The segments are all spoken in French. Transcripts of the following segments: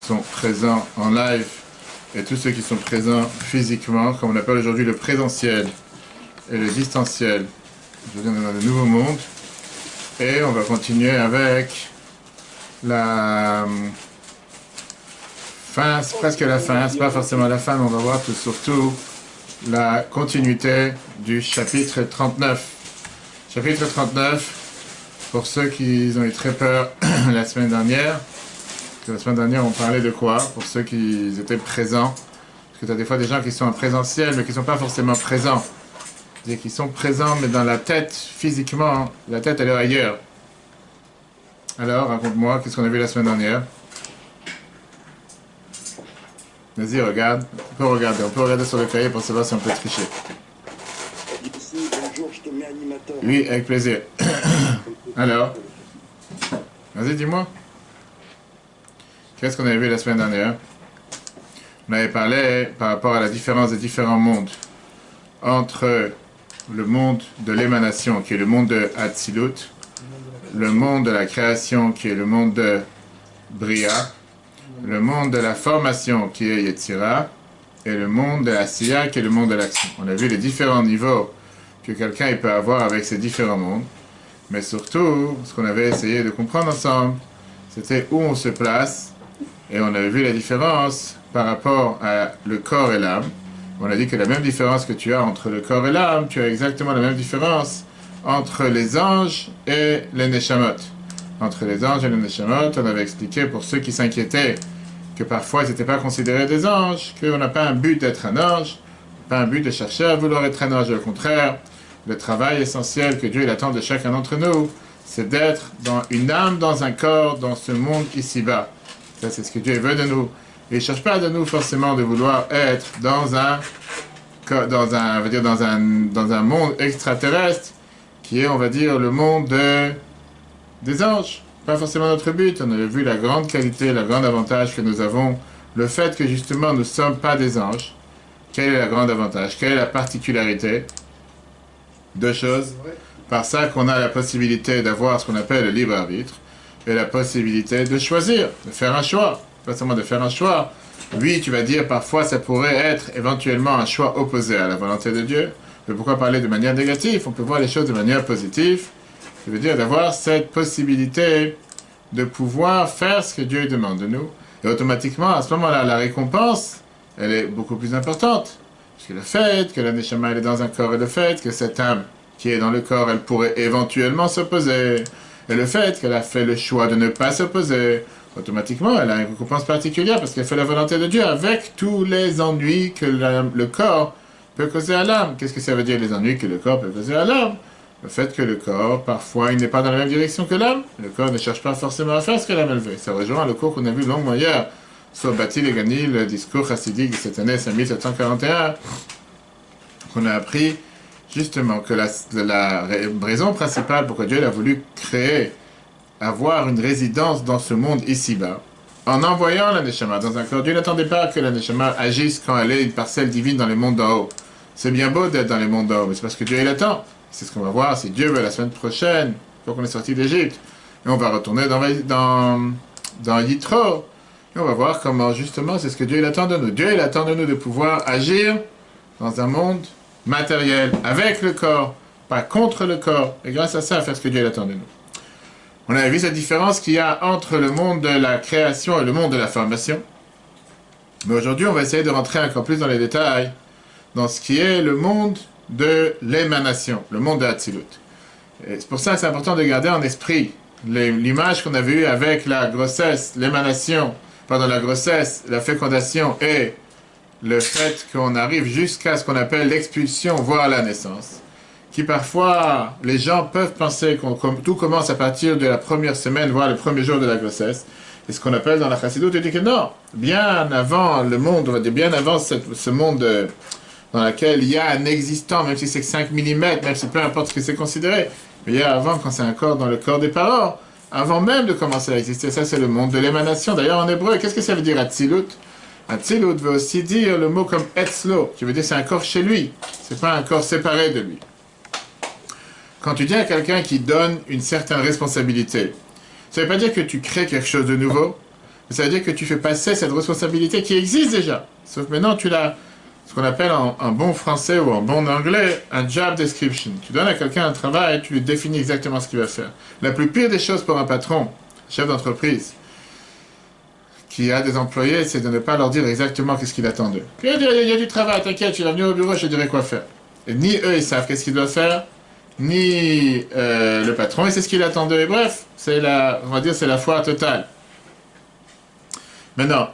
sont présents en live et tous ceux qui sont présents physiquement, comme on appelle aujourd'hui le présentiel et le distanciel. Je viens dans le nouveau monde et on va continuer avec la fin, c'est presque la fin, c'est pas forcément la fin, mais on va voir tout, surtout la continuité du chapitre 39. Chapitre 39, pour ceux qui ont eu très peur la semaine dernière, la semaine dernière on parlait de quoi? Pour ceux qui étaient présents, parce que tu as des fois des gens qui sont en présentiel mais qui ne sont pas forcément présents. C'est-à-dire qu'ils sont présents mais dans la tête, physiquement, la tête elle est ailleurs. Alors, raconte-moi, qu'est-ce qu'on a vu la semaine dernière? Vas-y, regarde. On peut regarder sur le cahier pour savoir si on peut tricher. Bonjour, je te mets animateur. Oui, avec plaisir. Alors, vas-y, dis-moi. Qu'est-ce qu'on avait vu la semaine dernière? On avait parlé par rapport à la différence des différents mondes entre le monde de l'émanation, qui est le monde de Hatzilut, le monde de la création, qui est le monde de Bria, le monde de la formation, qui est Yetzira, et le monde de la Siya, qui est le monde de l'action. On a vu les différents niveaux que quelqu'un peut avoir avec ces différents mondes, mais surtout, ce qu'on avait essayé de comprendre ensemble, c'était où on se place, et on avait vu la différence par rapport à le corps et l'âme. On a dit que la même différence que tu as entre le corps et l'âme, tu as exactement la même différence entre les anges et les neshamot. Entre les anges et les neshamot, on avait expliqué pour ceux qui s'inquiétaient que parfois ils n'étaient pas considérés des anges, qu'on n'a pas un but d'être un ange, pas un but de chercher à vouloir être un ange. Au contraire, le travail essentiel que Dieu il attend de chacun d'entre nous, c'est d'être dans une âme, dans un corps, dans ce monde ici-bas. Ça, c'est ce que Dieu veut de nous. Et il ne cherche pas de nous forcément de vouloir être dans un monde extraterrestre qui est, on va dire, le monde des anges. Pas forcément notre but. On avait vu la grande qualité, le grand avantage que nous avons, le fait que justement nous ne sommes pas des anges. Quel est le grand avantage? Quelle est la particularité? Deux choses. Par ça qu'on a la possibilité d'avoir ce qu'on appelle le libre arbitre et la possibilité de choisir, de faire un choix. Pas seulement de faire un choix. Oui, tu vas dire parfois ça pourrait être éventuellement un choix opposé à la volonté de Dieu. Mais pourquoi parler de manière négative? On peut voir les choses de manière positive. Ça veut dire d'avoir cette possibilité de pouvoir faire ce que Dieu demande de nous. Et automatiquement, à ce moment-là, la récompense, elle est beaucoup plus importante. Parce que le fait que la Neshama elle est dans un corps et le fait que cette âme qui est dans le corps, elle pourrait éventuellement s'opposer. Et le fait qu'elle a fait le choix de ne pas s'opposer, automatiquement, elle a une récompense particulière parce qu'elle fait la volonté de Dieu avec tous les ennuis que le corps peut causer à l'âme. Qu'est-ce que ça veut dire, les ennuis que le corps peut causer à l'âme? Le fait que le corps, parfois, il n'est pas dans la même direction que l'âme. Le corps ne cherche pas forcément à faire ce que l'âme elle veut. Ça rejoint le cours qu'on a vu longuement hier sur Bati et Gani, le discours chassidique de cette année 5741, qu'on a appris justement que la raison principale pourquoi Dieu a voulu créer, avoir une résidence dans ce monde ici-bas, en envoyant la Neshama dans un corps. Dieu n'attendait pas que la Neshama agisse quand elle est une parcelle divine dans les mondes d'en haut. C'est bien beau d'être dans les mondes d'en haut, mais c'est parce que Dieu l'attend. C'est ce qu'on va voir, si Dieu veut, la semaine prochaine, quand on est sorti d'Égypte. Et on va retourner dans Yitro. Et on va voir comment, justement, c'est ce que Dieu attend de nous. Dieu il attend de nous de pouvoir agir dans un monde matériel, avec le corps, pas contre le corps. Et grâce à ça, faire ce que Dieu attend de nous. On avait vu cette différence qu'il y a entre le monde de la création et le monde de la formation. Mais aujourd'hui, on va essayer de rentrer encore plus dans les détails, dans ce qui est le monde de l'émanation, le monde de Hatzilut. C'est pour ça que c'est important de garder en esprit l'image qu'on a vue avec la grossesse, l'émanation, pendant la grossesse, la fécondation et le fait qu'on arrive jusqu'à ce qu'on appelle l'expulsion, voire la naissance. Qui parfois, les gens peuvent penser que tout commence à partir de la première semaine, voire le premier jour de la grossesse. Et ce qu'on appelle dans la Chassidut, il dit que non, bien avant le monde, on va dire bien avant ce monde dans lequel il y a un existant, même si c'est 5 mm, même si peu importe ce que c'est considéré, mais il y a avant, quand c'est encore dans le corps des parents, avant même de commencer à exister, ça c'est le monde de l'émanation. D'ailleurs en hébreu, qu'est-ce que ça veut dire Hatzilut? Hatzilut veut aussi dire le mot comme Etzlo, qui veut dire c'est un corps chez lui, c'est pas un corps séparé de lui. Quand tu dis à quelqu'un qui donne une certaine responsabilité, ça ne veut pas dire que tu crées quelque chose de nouveau, Ça veut dire que tu fais passer cette responsabilité qui existe déjà. Sauf maintenant, tu l'as, ce qu'on appelle en bon français ou en bon anglais, un job description. Tu donnes à quelqu'un un travail, tu lui définis exactement ce qu'il va faire. La plus pire des choses pour un patron, chef d'entreprise, qui a des employés, c'est de ne pas leur dire exactement qu'est-ce qu'il attend d'eux. Il y a du travail, t'inquiète, tu vas venir au bureau, je te dirai quoi faire. Et ni eux, ils savent qu'est-ce qu'ils doivent faire, ni le patron, et c'est ce qu'il attend d'eux. Et bref, on va dire, c'est la foire totale. Maintenant,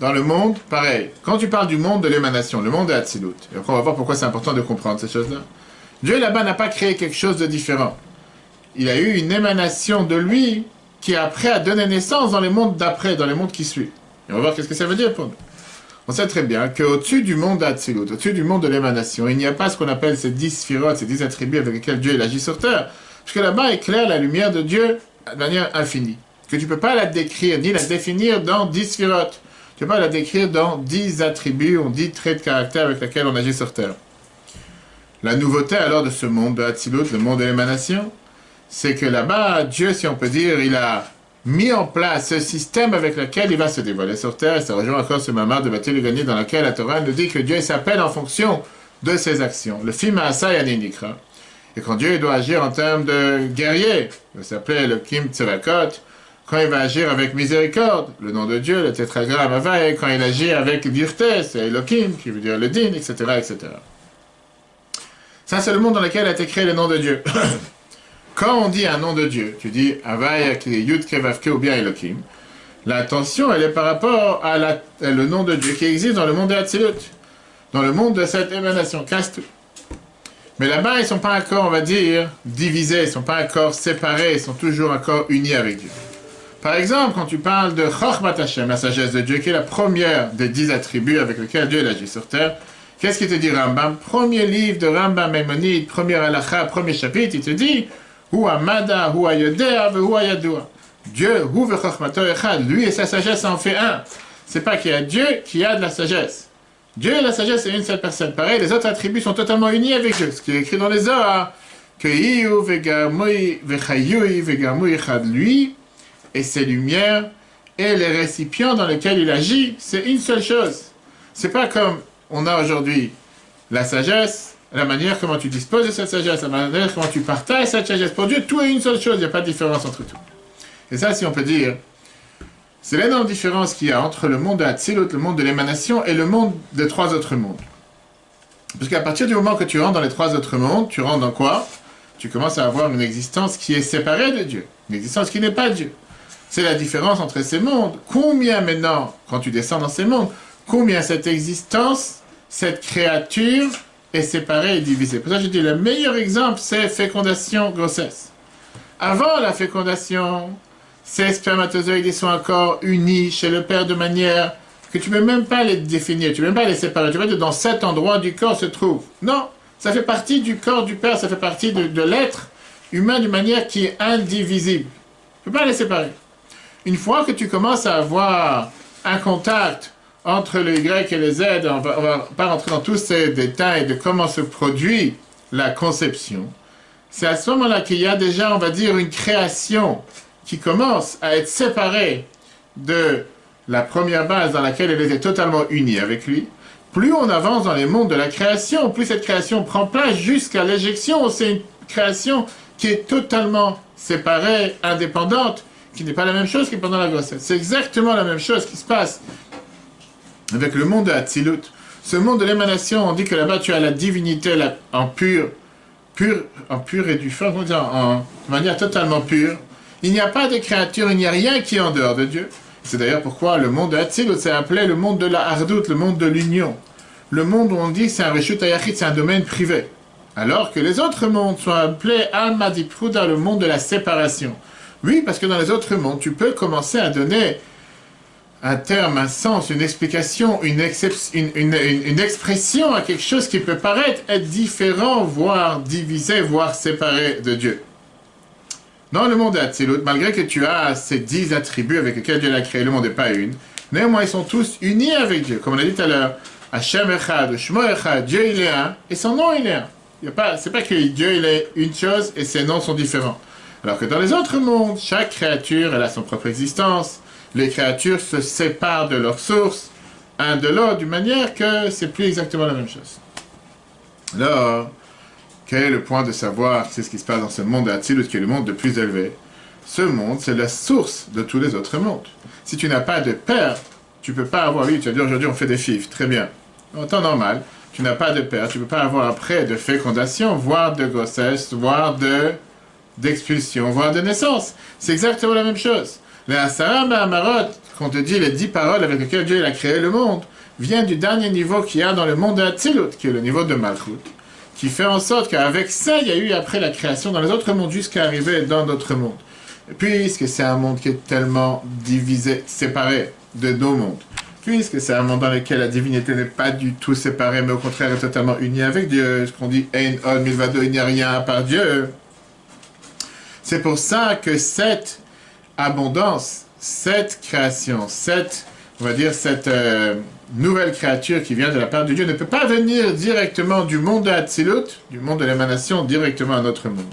dans le monde, pareil. Quand tu parles du monde de l'émanation, le monde de Hatzilut, et après on va voir pourquoi c'est important de comprendre ces choses-là. Dieu là-bas n'a pas créé quelque chose de différent. Il a eu une émanation de lui qui après a donné naissance dans les mondes d'après, dans les mondes qui suivent. Et on va voir qu'est-ce que ça veut dire pour nous. On sait très bien qu'au-dessus du monde d'Hatzilut, au-dessus du monde de l'émanation, il n'y a pas ce qu'on appelle ces 10 sphirotes, ces 10 attributs avec lesquels Dieu agit sur terre. Parce que là-bas éclaire la lumière de Dieu de manière infinie. Que tu ne peux pas la décrire, ni la définir dans 10 sphirotes. Tu ne peux pas la décrire dans 10 attributs ou 10 traits de caractère avec lesquels on agit sur terre. La nouveauté alors de ce monde de Hatzilut, le monde de l'émanation, c'est que là-bas, Dieu, si on peut dire, il a mis en place ce système avec lequel il va se dévoiler sur terre. Et ça rejoint encore ce mamar de Bati le Gani dans lequel la Torah nous dit que Dieu s'appelle en fonction de ses actions. Le film Asa Yanenikra. Et quand Dieu doit agir en termes de guerrier, il s'appelait le Kim Tzevakot. Quand il va agir avec miséricorde, le nom de Dieu, le tétragramme Havaï. Quand il agit avec dureté, c'est Elohim, qui veut dire le din, etc., etc. Ça, c'est le monde dans lequel a été créé le nom de Dieu. Quand on dit un nom de Dieu, tu dis Havaï, Yud, Kevavke ou bien Elohim, l'attention, elle est par rapport à le nom de Dieu qui existe dans le monde de Hatzilut, dans le monde de cette émanation, Kastu. Mais là-bas, ils ne sont pas encore, on va dire, divisés, ils ne sont pas encore séparés, ils sont toujours encore unis avec Dieu. Par exemple, quand tu parles de Chochmat Hashem, la sagesse de Dieu, qui est la première des 10 attributs avec lesquels Dieu agit sur terre, qu'est-ce qu'il te dit Rambam? Premier livre de Rambam Maïmonide, premier halakha, premier chapitre, il te dit Hu Amada, Hu Ayodea, Hu Ayadua. Dieu, Hu Vechachmato Echad, lui et sa sagesse en fait un. C'est pas qu'il y a Dieu qui a de la sagesse. Dieu et la sagesse, c'est une seule personne. Pareil, les autres attributs sont totalement unis avec Dieu. Ce qui est écrit dans les Zohar, que Iyu Vegamui Vechayui Vegamui Echad, lui et ses lumières et les récipients dans lesquels il agit, c'est une seule chose. C'est pas comme on a aujourd'hui la sagesse, la manière comment tu disposes de cette sagesse, la manière comment tu partages cette sagesse. Pour Dieu, tout est une seule chose, il n'y a pas de différence entre tout. Et ça, si on peut dire, c'est l'énorme différence qu'il y a entre le monde de Hatzilut, le monde de l'émanation, et le monde des 3 autres mondes. Parce qu'à partir du moment que tu rentres dans les 3 autres mondes, tu rentres dans quoi? Tu commences à avoir une existence qui est séparée de Dieu, une existence qui n'est pas Dieu. C'est la différence entre ces mondes. Combien maintenant, quand tu descends dans ces mondes, combien cette existence, cette créature est séparée et divisée. Pour ça, je dis, le meilleur exemple, c'est fécondation, grossesse. Avant la fécondation, ces spermatozoïdes sont encore unis chez le père de manière que tu ne peux même pas les définir, tu ne peux même pas les séparer. Tu vas dire, dans cet endroit du corps se trouve. Non, ça fait partie du corps du père, ça fait partie de l'être humain d'une manière qui est indivisible. Tu ne peux pas les séparer. Une fois que tu commences à avoir un contact entre le Y et le Z, on va pas rentrer dans tous ces détails de comment se produit la conception. C'est à ce moment-là qu'il y a déjà, on va dire, une création qui commence à être séparée de la première base dans laquelle elle était totalement unie avec lui. Plus on avance dans les mondes de la création, plus cette création prend place jusqu'à l'éjection. C'est une création qui est totalement séparée, indépendante, qui n'est pas la même chose que pendant la grossesse. C'est exactement la même chose qui se passe avec le monde de Hatzilut. Ce monde de l'émanation, on dit que là-bas tu as la divinité en pur et du fort, de manière totalement pure. Il n'y a pas de créature, il n'y a rien qui est en dehors de Dieu. C'est d'ailleurs pourquoi le monde de Hatzilut s'est appelé le monde de la Hardout, le monde de l'union. Le monde où on dit que c'est un Reshut Hayachid, c'est un domaine privé. Alors que les autres mondes sont appelés Alma Dipruda, le monde de la séparation. Oui, parce que dans les autres mondes, tu peux commencer à donner un terme, un sens, une explication, une expression à quelque chose qui peut paraître être différent, voire divisé, voire séparé de Dieu. Dans le monde d'Hatzilut, malgré que tu as ces 10 attributs avec lesquels Dieu l'a créé, le monde n'est pas une, néanmoins ils sont tous unis avec Dieu. Comme on a dit tout à l'heure, Hashem Echad, Shmo Echad, Dieu il est un, et son nom il est un. C'est pas que Dieu il est une chose et ses noms sont différents. Alors que dans les autres mondes, chaque créature elle a son propre existence. les créatures se séparent de leur source, un de l'autre, d'une manière que c'est plus exactement la même chose. Alors, quel est le point de savoir c'est ce qui se passe dans ce monde d'Atsilut, qui est le monde le plus élevé? Ce monde, c'est la source de tous les autres mondes. Si tu n'as pas de père, tu ne peux pas avoir, oui, tu vas dire aujourd'hui on fait des fifs, très bien. En temps normal, tu n'as pas de père, tu ne peux pas avoir après de fécondation, voire de grossesse, voire d'expulsion, voire de naissance. C'est exactement la même chose. Les Asara Mahamarot, qu'on te dit les 10 paroles avec lesquelles Dieu a créé le monde, viennent du dernier niveau qu'il y a dans le monde de Hatzilut, qui est le niveau de Malchut, qui fait en sorte qu'avec ça, il y a eu après la création dans les autres mondes jusqu'à arriver dans d'autres mondes. Et puisque c'est un monde qui est tellement divisé, séparé de nos mondes, puisque c'est un monde dans lequel la divinité n'est pas du tout séparée, mais au contraire est totalement unie avec Dieu, ce qu'on dit Ein Od Milvado, il n'y a rien à part Dieu. C'est pour ça que cette abondance, cette création, on va dire cette nouvelle créature qui vient de la part de Dieu ne peut pas venir directement du monde de Hatzilut, du monde de l'émanation, directement à notre monde.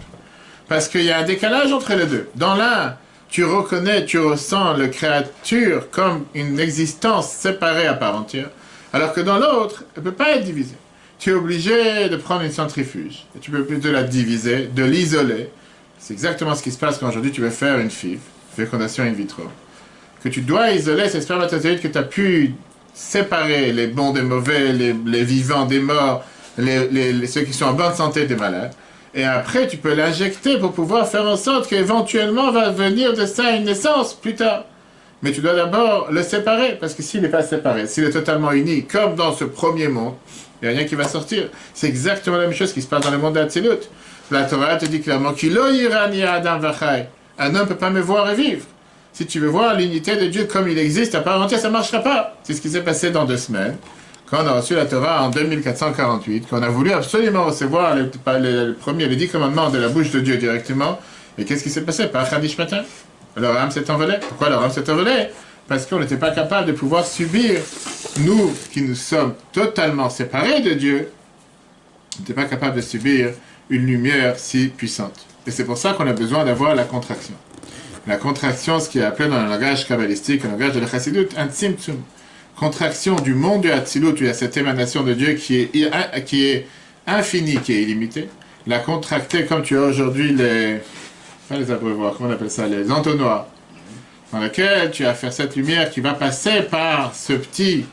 Parce qu'il y a un décalage entre les deux. Dans l'un, tu reconnais, tu ressens la créature comme une existence séparée à part entière, alors que dans l'autre, elle ne peut pas être divisée. Tu es obligé de prendre une centrifuge, et tu peux plus de la diviser, de l'isoler. C'est exactement ce qui se passe quand aujourd'hui tu veux faire une FIV, fécondation in vitro. Que tu dois isoler ces spermatozoïdes que tu as pu séparer les bons des mauvais, les vivants des morts, ceux qui sont en bonne santé des malades. Et après, tu peux l'injecter pour pouvoir faire en sorte qu'éventuellement va venir de ça une naissance plus tard. Mais tu dois d'abord le séparer, parce que s'il n'est pas séparé, s'il est totalement uni, comme dans ce premier monde, il n'y a rien qui va sortir. C'est exactement la même chose qui se passe dans le monde d'Hatzilut. La Torah te dit clairement qu'il un homme ne peut pas me voir et vivre. Si tu veux voir l'unité de Dieu comme il existe à part entière, ça ne marchera pas. C'est ce qui s'est passé dans 2 semaines. Quand on a reçu la Torah en 2448, qu'on a voulu absolument recevoir les 10 commandements de la bouche de Dieu directement, et qu'est-ce qui s'est passé? Par Khadish Matin. Leur âme s'est envolée. Pourquoi leur âme s'est envolée? Parce qu'on n'était pas capable de pouvoir subir, nous qui nous sommes totalement séparés de Dieu, on n'était pas capable de subir une lumière si puissante. Et c'est pour ça qu'on a besoin d'avoir la contraction. La contraction, ce qui est appelé dans le langage kabbalistique, le langage de la Chassidut, un tzimtzum. Contraction du monde du Hatzilut, où il y a cette émanation de Dieu qui est infinie, qui est illimitée. La contracter comme tu as aujourd'hui pas les abreuvoirs, comment on appelle ça, les entonnoirs, dans lesquels tu vas faire cette lumière qui va passer par ce petit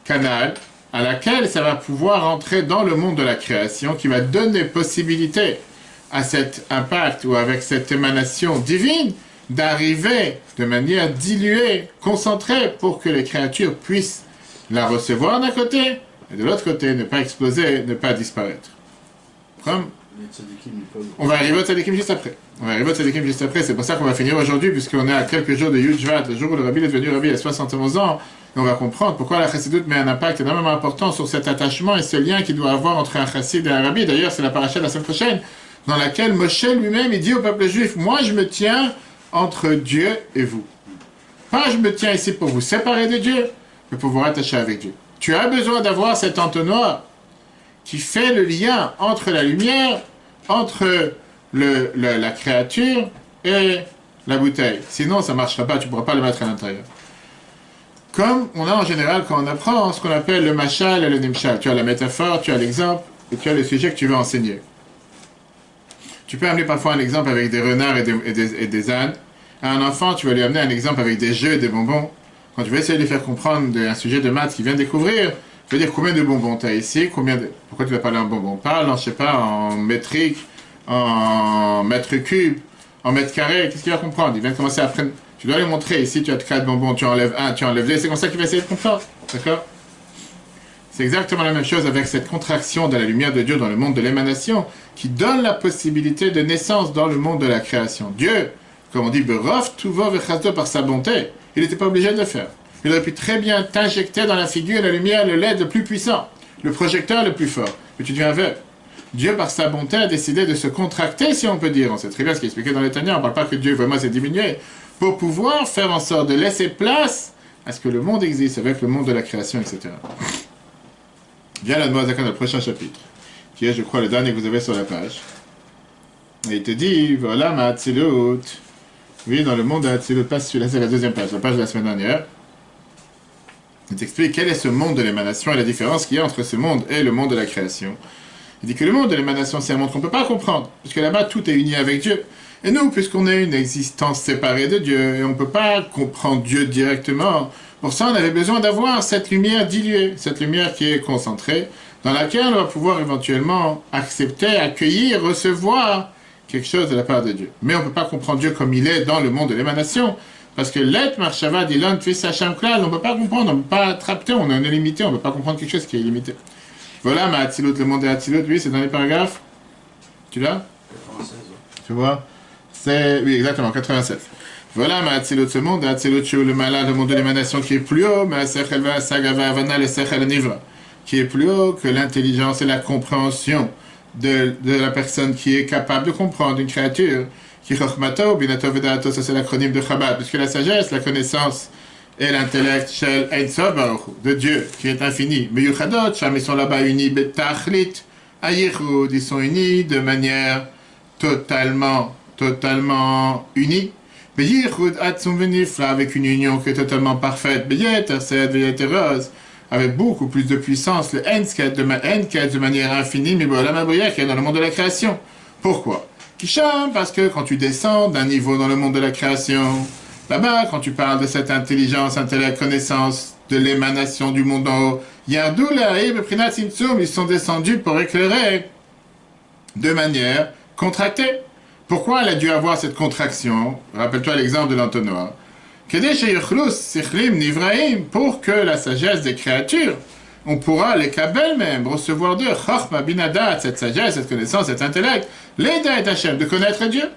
canal, à laquelle ça va pouvoir entrer dans le monde de la création, qui va donner possibilité à cet impact ou avec cette émanation divine d'arriver de manière diluée, concentrée, pour que les créatures puissent la recevoir d'un côté, et de l'autre côté, ne pas exploser, ne pas disparaître. Comme on va arriver au Tzadikim juste après. C'est pour ça qu'on va finir aujourd'hui, puisqu'on est à quelques jours de Yud Shvat, le jour où le Rabbi est devenu Rabbi à 71 ans. Et on va comprendre pourquoi la Chassidut met un impact énormément important sur cet attachement et ce lien qu'il doit avoir entre un Chassid et un Rabbi. D'ailleurs, c'est la paracha de la semaine prochaine, dans laquelle Moshe lui-même, il dit au peuple juif, moi je me tiens entre Dieu et vous. Pas je me tiens ici pour vous séparer de Dieu, mais pour vous rattacher avec Dieu. Tu as besoin d'avoir cet entonnoir qui fait le lien entre la lumière, entre la créature et la bouteille. Sinon, ça ne marchera pas, tu ne pourras pas le mettre à l'intérieur. Comme on a en général quand on apprend ce qu'on appelle le machal et le nimshal. Tu as la métaphore, tu as l'exemple, et tu as le sujet que tu veux enseigner. Tu peux amener parfois un exemple avec des renards et des ânes. À un enfant, tu vas lui amener un exemple avec des jeux et des bonbons. Quand tu vas essayer de lui faire comprendre un sujet de maths qu'il vient de découvrir, tu vas dire combien de bonbons tu as ici, pourquoi tu vas parler en bonbons? Parle, je sais pas, en métrique, en mètre cube, en mètre carré, qu'est-ce qu'il va comprendre? Il vient de commencer à apprendre. Tu dois lui montrer, ici tu as 4 bonbons, tu enlèves 1, tu enlèves 2, c'est comme ça qu'il va essayer de comprendre. D'accord? C'est exactement la même chose avec cette contraction de la lumière de Dieu dans le monde de l'émanation qui donne la possibilité de naissance dans le monde de la création. Dieu, comme on dit, Berov Tuvo Vechazdo, par sa bonté, il n'était pas obligé de le faire. Il aurait pu très bien t'injecter dans la figure la lumière, le LED le plus puissant, le projecteur le plus fort, mais tu deviens aveugle. Dieu, par sa bonté, a décidé de se contracter, si on peut dire. On sait très bien ce qui est expliqué dans les Tanya, on ne parle pas que Dieu vraiment s'est diminué, pour pouvoir faire en sorte de laisser place à ce que le monde existe avec le monde de la création, etc. Viens là dans le prochain chapitre, qui est, je crois, le dernier que vous avez sur la page. Et il te dit, voilà ma Hatzilut, Oui, dans le monde de Hatzilut, pas celui-là, c'est la deuxième page, la page de la semaine dernière. Il t'explique quel est ce monde de l'émanation et la différence qu'il y a entre ce monde et le monde de la création. Il dit que le monde de l'émanation, c'est un monde qu'on ne peut pas comprendre, puisque là-bas, tout est uni avec Dieu. Et nous, puisqu'on est une existence séparée de Dieu, et on ne peut pas comprendre Dieu directement, pour ça, on avait besoin d'avoir cette lumière diluée, cette lumière qui est concentrée, dans laquelle on va pouvoir éventuellement accepter, accueillir, recevoir quelque chose de la part de Dieu. Mais on ne peut pas comprendre Dieu comme il est dans le monde de l'émanation, parce que l'être marshava d'Ilan Tfis Hasham Klal, on ne peut pas comprendre, on ne peut pas attraper, on est limité, on ne peut pas comprendre quelque chose qui est illimité. Voilà, ma Hatzilut, le monde de Hatzilut, oui, c'est dans les paragraphes. Tu l'as 96. Tu vois c'est, oui, exactement, 87. Voilà, ma Hatzilut, ce monde, Hatzilut, le malade, le monde de l'émanation qui est plus haut, mais Sechel va Sagava Havana, le Sechel Nivra, qui est plus haut que l'intelligence et la compréhension de la personne qui est capable de comprendre une créature. Qui Chochmato, Binato Vedato, ça c'est l'acronyme de Chabad, puisque la sagesse, la connaissance et l'intellect, Shel Ein Sof Baruch Hu, de Dieu, qui est infini. Mais Yuchadot, Sham, ils sont là-bas unis, Betachlit, Ayichud, ils sont unis de manière totalement unie. Mais Yichud, Atzum Venifla, avec une union qui est totalement parfaite. Beyeter, Sed, Beyeter Rose, avec beaucoup plus de puissance, le Ensket de manière infinie, mais voilà ma brillère qui est dans le monde de la création. Pourquoi Kisham, parce que quand tu descends d'un niveau dans le monde de la création, là-bas, quand tu parles de cette intelligence, intellect, connaissance, de l'émanation du monde en haut, Yardoula et Beprinat Simtsum, ils sont descendus pour éclairer de manière contractée. Pourquoi elle a dû avoir cette contraction? Rappelle-toi l'exemple de l'entonnoir. Pour que la sagesse des créatures, on pourra les kabel même, recevoir d'eux, Chochma binadat, cette sagesse, cette connaissance, cet intellect, l'aida et Hachem, de connaître Dieu.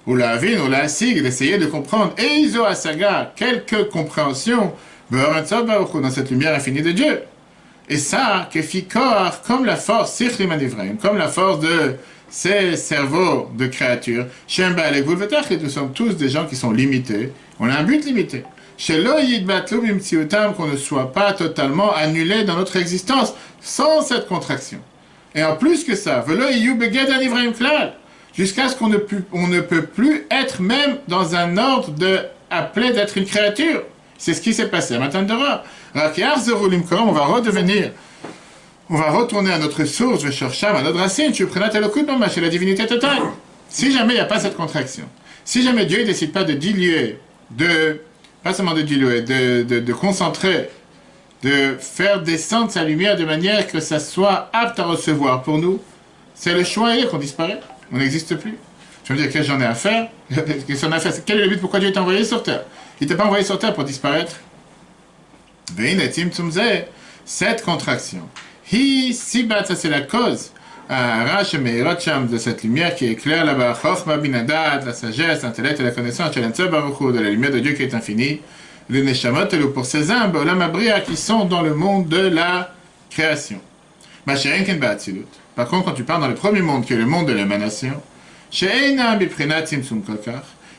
Ou la vin, ou la sig, d'essayer de comprendre. Et iso asaga, quelques compréhensions, dans cette lumière infinie de Dieu. Et ça, kefikor, comme la force, sichlim anivraim, comme la force de ces cerveaux de créatures, Shemba et nous sommes tous des gens qui sont limités. On a un but limité. Qu'on ne soit pas totalement annulé dans notre existence sans cette contraction. Et en plus que ça, jusqu'à ce qu'on ne peut plus être même dans un ordre appelé d'être une créature. C'est ce qui s'est passé à Matan Torah. On va redevenir, on va retourner à notre source, à notre racine, chez la divinité totale. Si jamais il n'y a pas cette contraction, si jamais Dieu ne décide pas de diluer, pas seulement de diluer, de concentrer, de faire descendre sa lumière de manière que ça soit apte à recevoir pour nous, c'est le choix qu'on disparaît, on n'existe plus. Je veux dire, qu'est-ce que j'en ai à faire? Quel est le but? Pourquoi Dieu t'a envoyé sur terre? Il t'a pas envoyé sur terre pour disparaître. Cette contraction, ça c'est la cause de cette lumière qui éclaire là-bas, Chochma binadat, la sagesse, l'intellect et la connaissance, de la lumière de Dieu qui est infinie, le Neshamot, pour ces âmes, qui sont dans le monde de la création. Par contre, quand tu parles dans le premier monde, qui est le monde de l'émanation,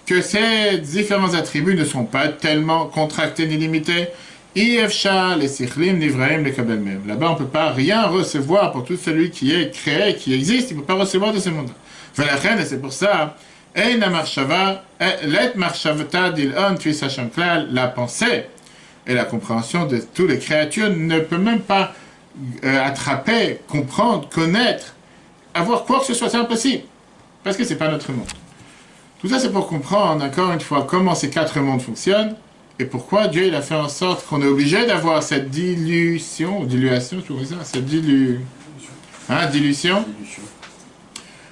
que ces différents attributs ne sont pas tellement contractés ni limités, là-bas, on ne peut pas rien recevoir pour tout celui qui est créé, qui existe, il ne peut pas recevoir de ce monde. Et c'est pour ça, la pensée et la compréhension de toutes les créatures ne peut même pas attraper, comprendre, connaître, avoir quoi que ce soit, c'est impossible. Parce que ce n'est pas notre monde. Tout ça, c'est pour comprendre, encore une fois, comment ces quatre mondes fonctionnent, et pourquoi Dieu il a fait en sorte qu'on est obligé d'avoir cette dilution, cette dilution,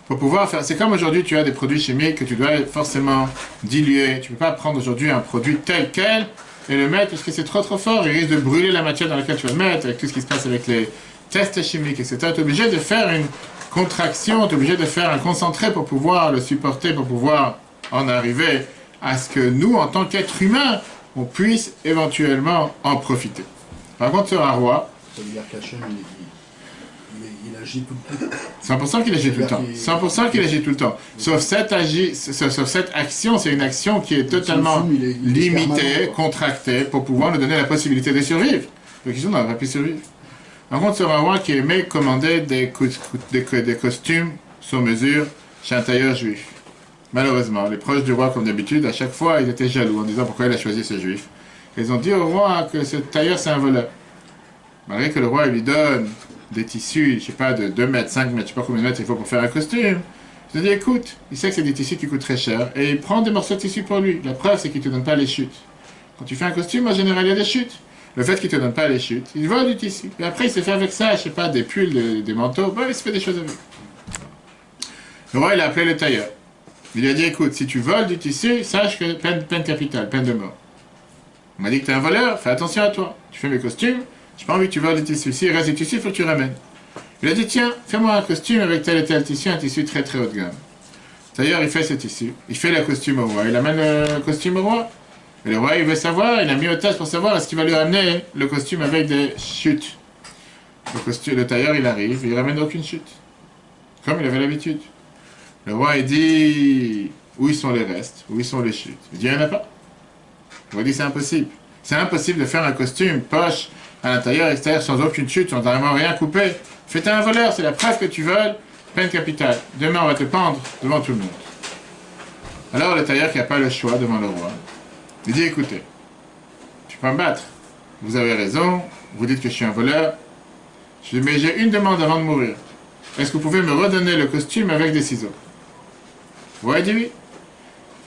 pour pouvoir faire. C'est comme aujourd'hui, tu as des produits chimiques que tu dois forcément diluer. Tu ne peux pas prendre aujourd'hui un produit tel quel et le mettre parce que c'est trop fort. Il risque de brûler la matière dans laquelle tu vas le mettre, avec tout ce qui se passe avec les tests chimiques, etc. Tu es obligé de faire une contraction, tu es obligé de faire un concentré pour pouvoir le supporter, pour pouvoir en arriver à ce que nous, en tant qu'êtres humains, on puisse éventuellement en profiter. Par contre, sur un roi, ça veut dire qu'Hachem, il agit tout le temps. 100% qu'il agit tout le temps. 100% qu'il agit tout le temps. Sauf cette action, c'est une action qui est totalement limitée, contractée, pour pouvoir nous donner la possibilité de survivre. Donc ils n'auraient pas pu survivre. Par contre, sur un roi qui aimait commander des costumes sur mesure chez un tailleur juif. malheureusement, les proches du roi, comme d'habitude, à chaque fois, ils étaient jaloux en disant pourquoi il a choisi ce juif. Ils ont dit au roi que ce tailleur, c'est un voleur. Malgré que le roi il lui donne des tissus, je sais pas, de 2 mètres, 5 mètres, je sais pas combien de mètres il faut pour faire un costume. Je lui ai dit, écoute, il sait que c'est des tissus qui coûtent très cher, et il prend des morceaux de tissu pour lui. La preuve, c'est qu'il ne te donne pas les chutes. Quand tu fais un costume, en général, il y a des chutes. Le fait qu'il ne te donne pas les chutes, il vole du tissu. Et après, il se fait avec ça, je sais pas, des pulls, des manteaux, il se fait des choses avec. Le roi, il a appelé le tailleur. Il lui a dit, écoute, si tu voles du tissu, sache que peine capitale, peine de mort. On m'a dit que tu es un voleur, fais attention à toi. Tu fais mes costumes, j'ai pas envie que tu voles du tissu. S'il reste du tissu, il faut que tu ramènes. Il a dit, tiens, fais-moi un costume avec tel et tel tissu, un tissu très très haut de gamme. D'ailleurs, il fait ce tissu, il fait le costume au roi, il amène le costume au roi. Et le roi, il veut savoir, il a mis au test pour savoir est-ce qu'il va lui ramener le costume avec des chutes. Le tailleur, il arrive, il ramène aucune chute. Comme il avait l'habitude. Le roi, il dit, où ils sont les restes, où ils sont les chutes. Il dit, il n'y en a pas. Le roi dit, c'est impossible. C'est impossible de faire un costume poche à l'intérieur, extérieur, sans aucune chute, sans vraiment rien couper. Fais un voleur, c'est la preuve que tu voles, peine capitale. Demain, on va te pendre devant tout le monde. Alors le tailleur qui n'a pas le choix devant le roi, il dit, écoutez, je peux me battre. Vous avez raison, vous dites que je suis un voleur. Je dis, mais j'ai une demande avant de mourir. Est-ce que vous pouvez me redonner le costume avec des ciseaux? Le roi dit oui.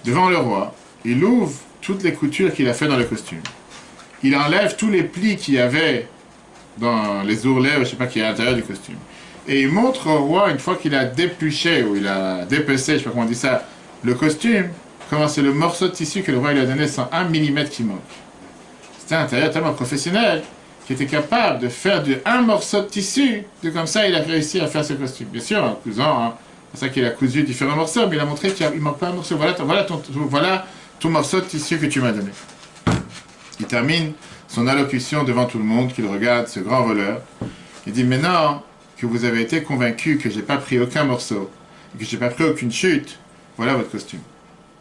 Devant le roi, il ouvre toutes les coutures qu'il a fait dans le costume. Il enlève tous les plis qu'il y avait dans les ourlets, je ne sais pas, qui est à l'intérieur du costume. Et il montre au roi, une fois qu'il a dépluché, ou il a dépecé, je ne sais pas comment on dit ça, le costume, comment c'est le morceau de tissu que le roi lui a donné sans 1 mm qui manque. C'était un tailleur tellement professionnel qui était capable de faire un morceau de tissu, de comme ça il a réussi à faire ce costume. Bien sûr, en cousant, c'est ça qu'il a cousu différents morceaux, mais il a montré qu'il ne manque pas un morceau. Voilà ton morceau de tissu que tu m'as donné. Il termine son allocution devant tout le monde, qu'il regarde ce grand voleur. Il dit, maintenant que vous avez été convaincu que je n'ai pas pris aucun morceau, et que je n'ai pas pris aucune chute, voilà votre costume.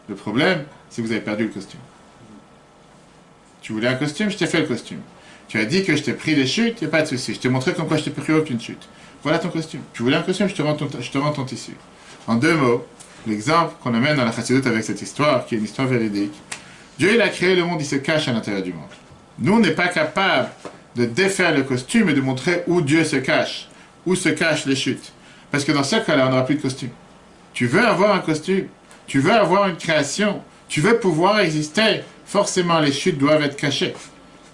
Le problème, c'est que vous avez perdu le costume. Tu voulais un costume, je t'ai fait le costume. Tu as dit que je t'ai pris les chutes, il n'y a pas de souci. Je t'ai montré comme quoi je t'ai pris aucune chute. Voilà ton costume. Tu voulais un costume, je te rends ton tissu. En 2 mots, l'exemple qu'on amène dans la Chassidut avec cette histoire, qui est une histoire véridique, Dieu il a créé le monde, il se cache à l'intérieur du monde. Nous, on n'est pas capable de défaire le costume et de montrer où Dieu se cache, où se cachent les chutes. Parce que dans ce cas-là, on n'aura plus de costume. Tu veux avoir un costume, tu veux avoir une création, tu veux pouvoir exister, forcément les chutes doivent être cachées.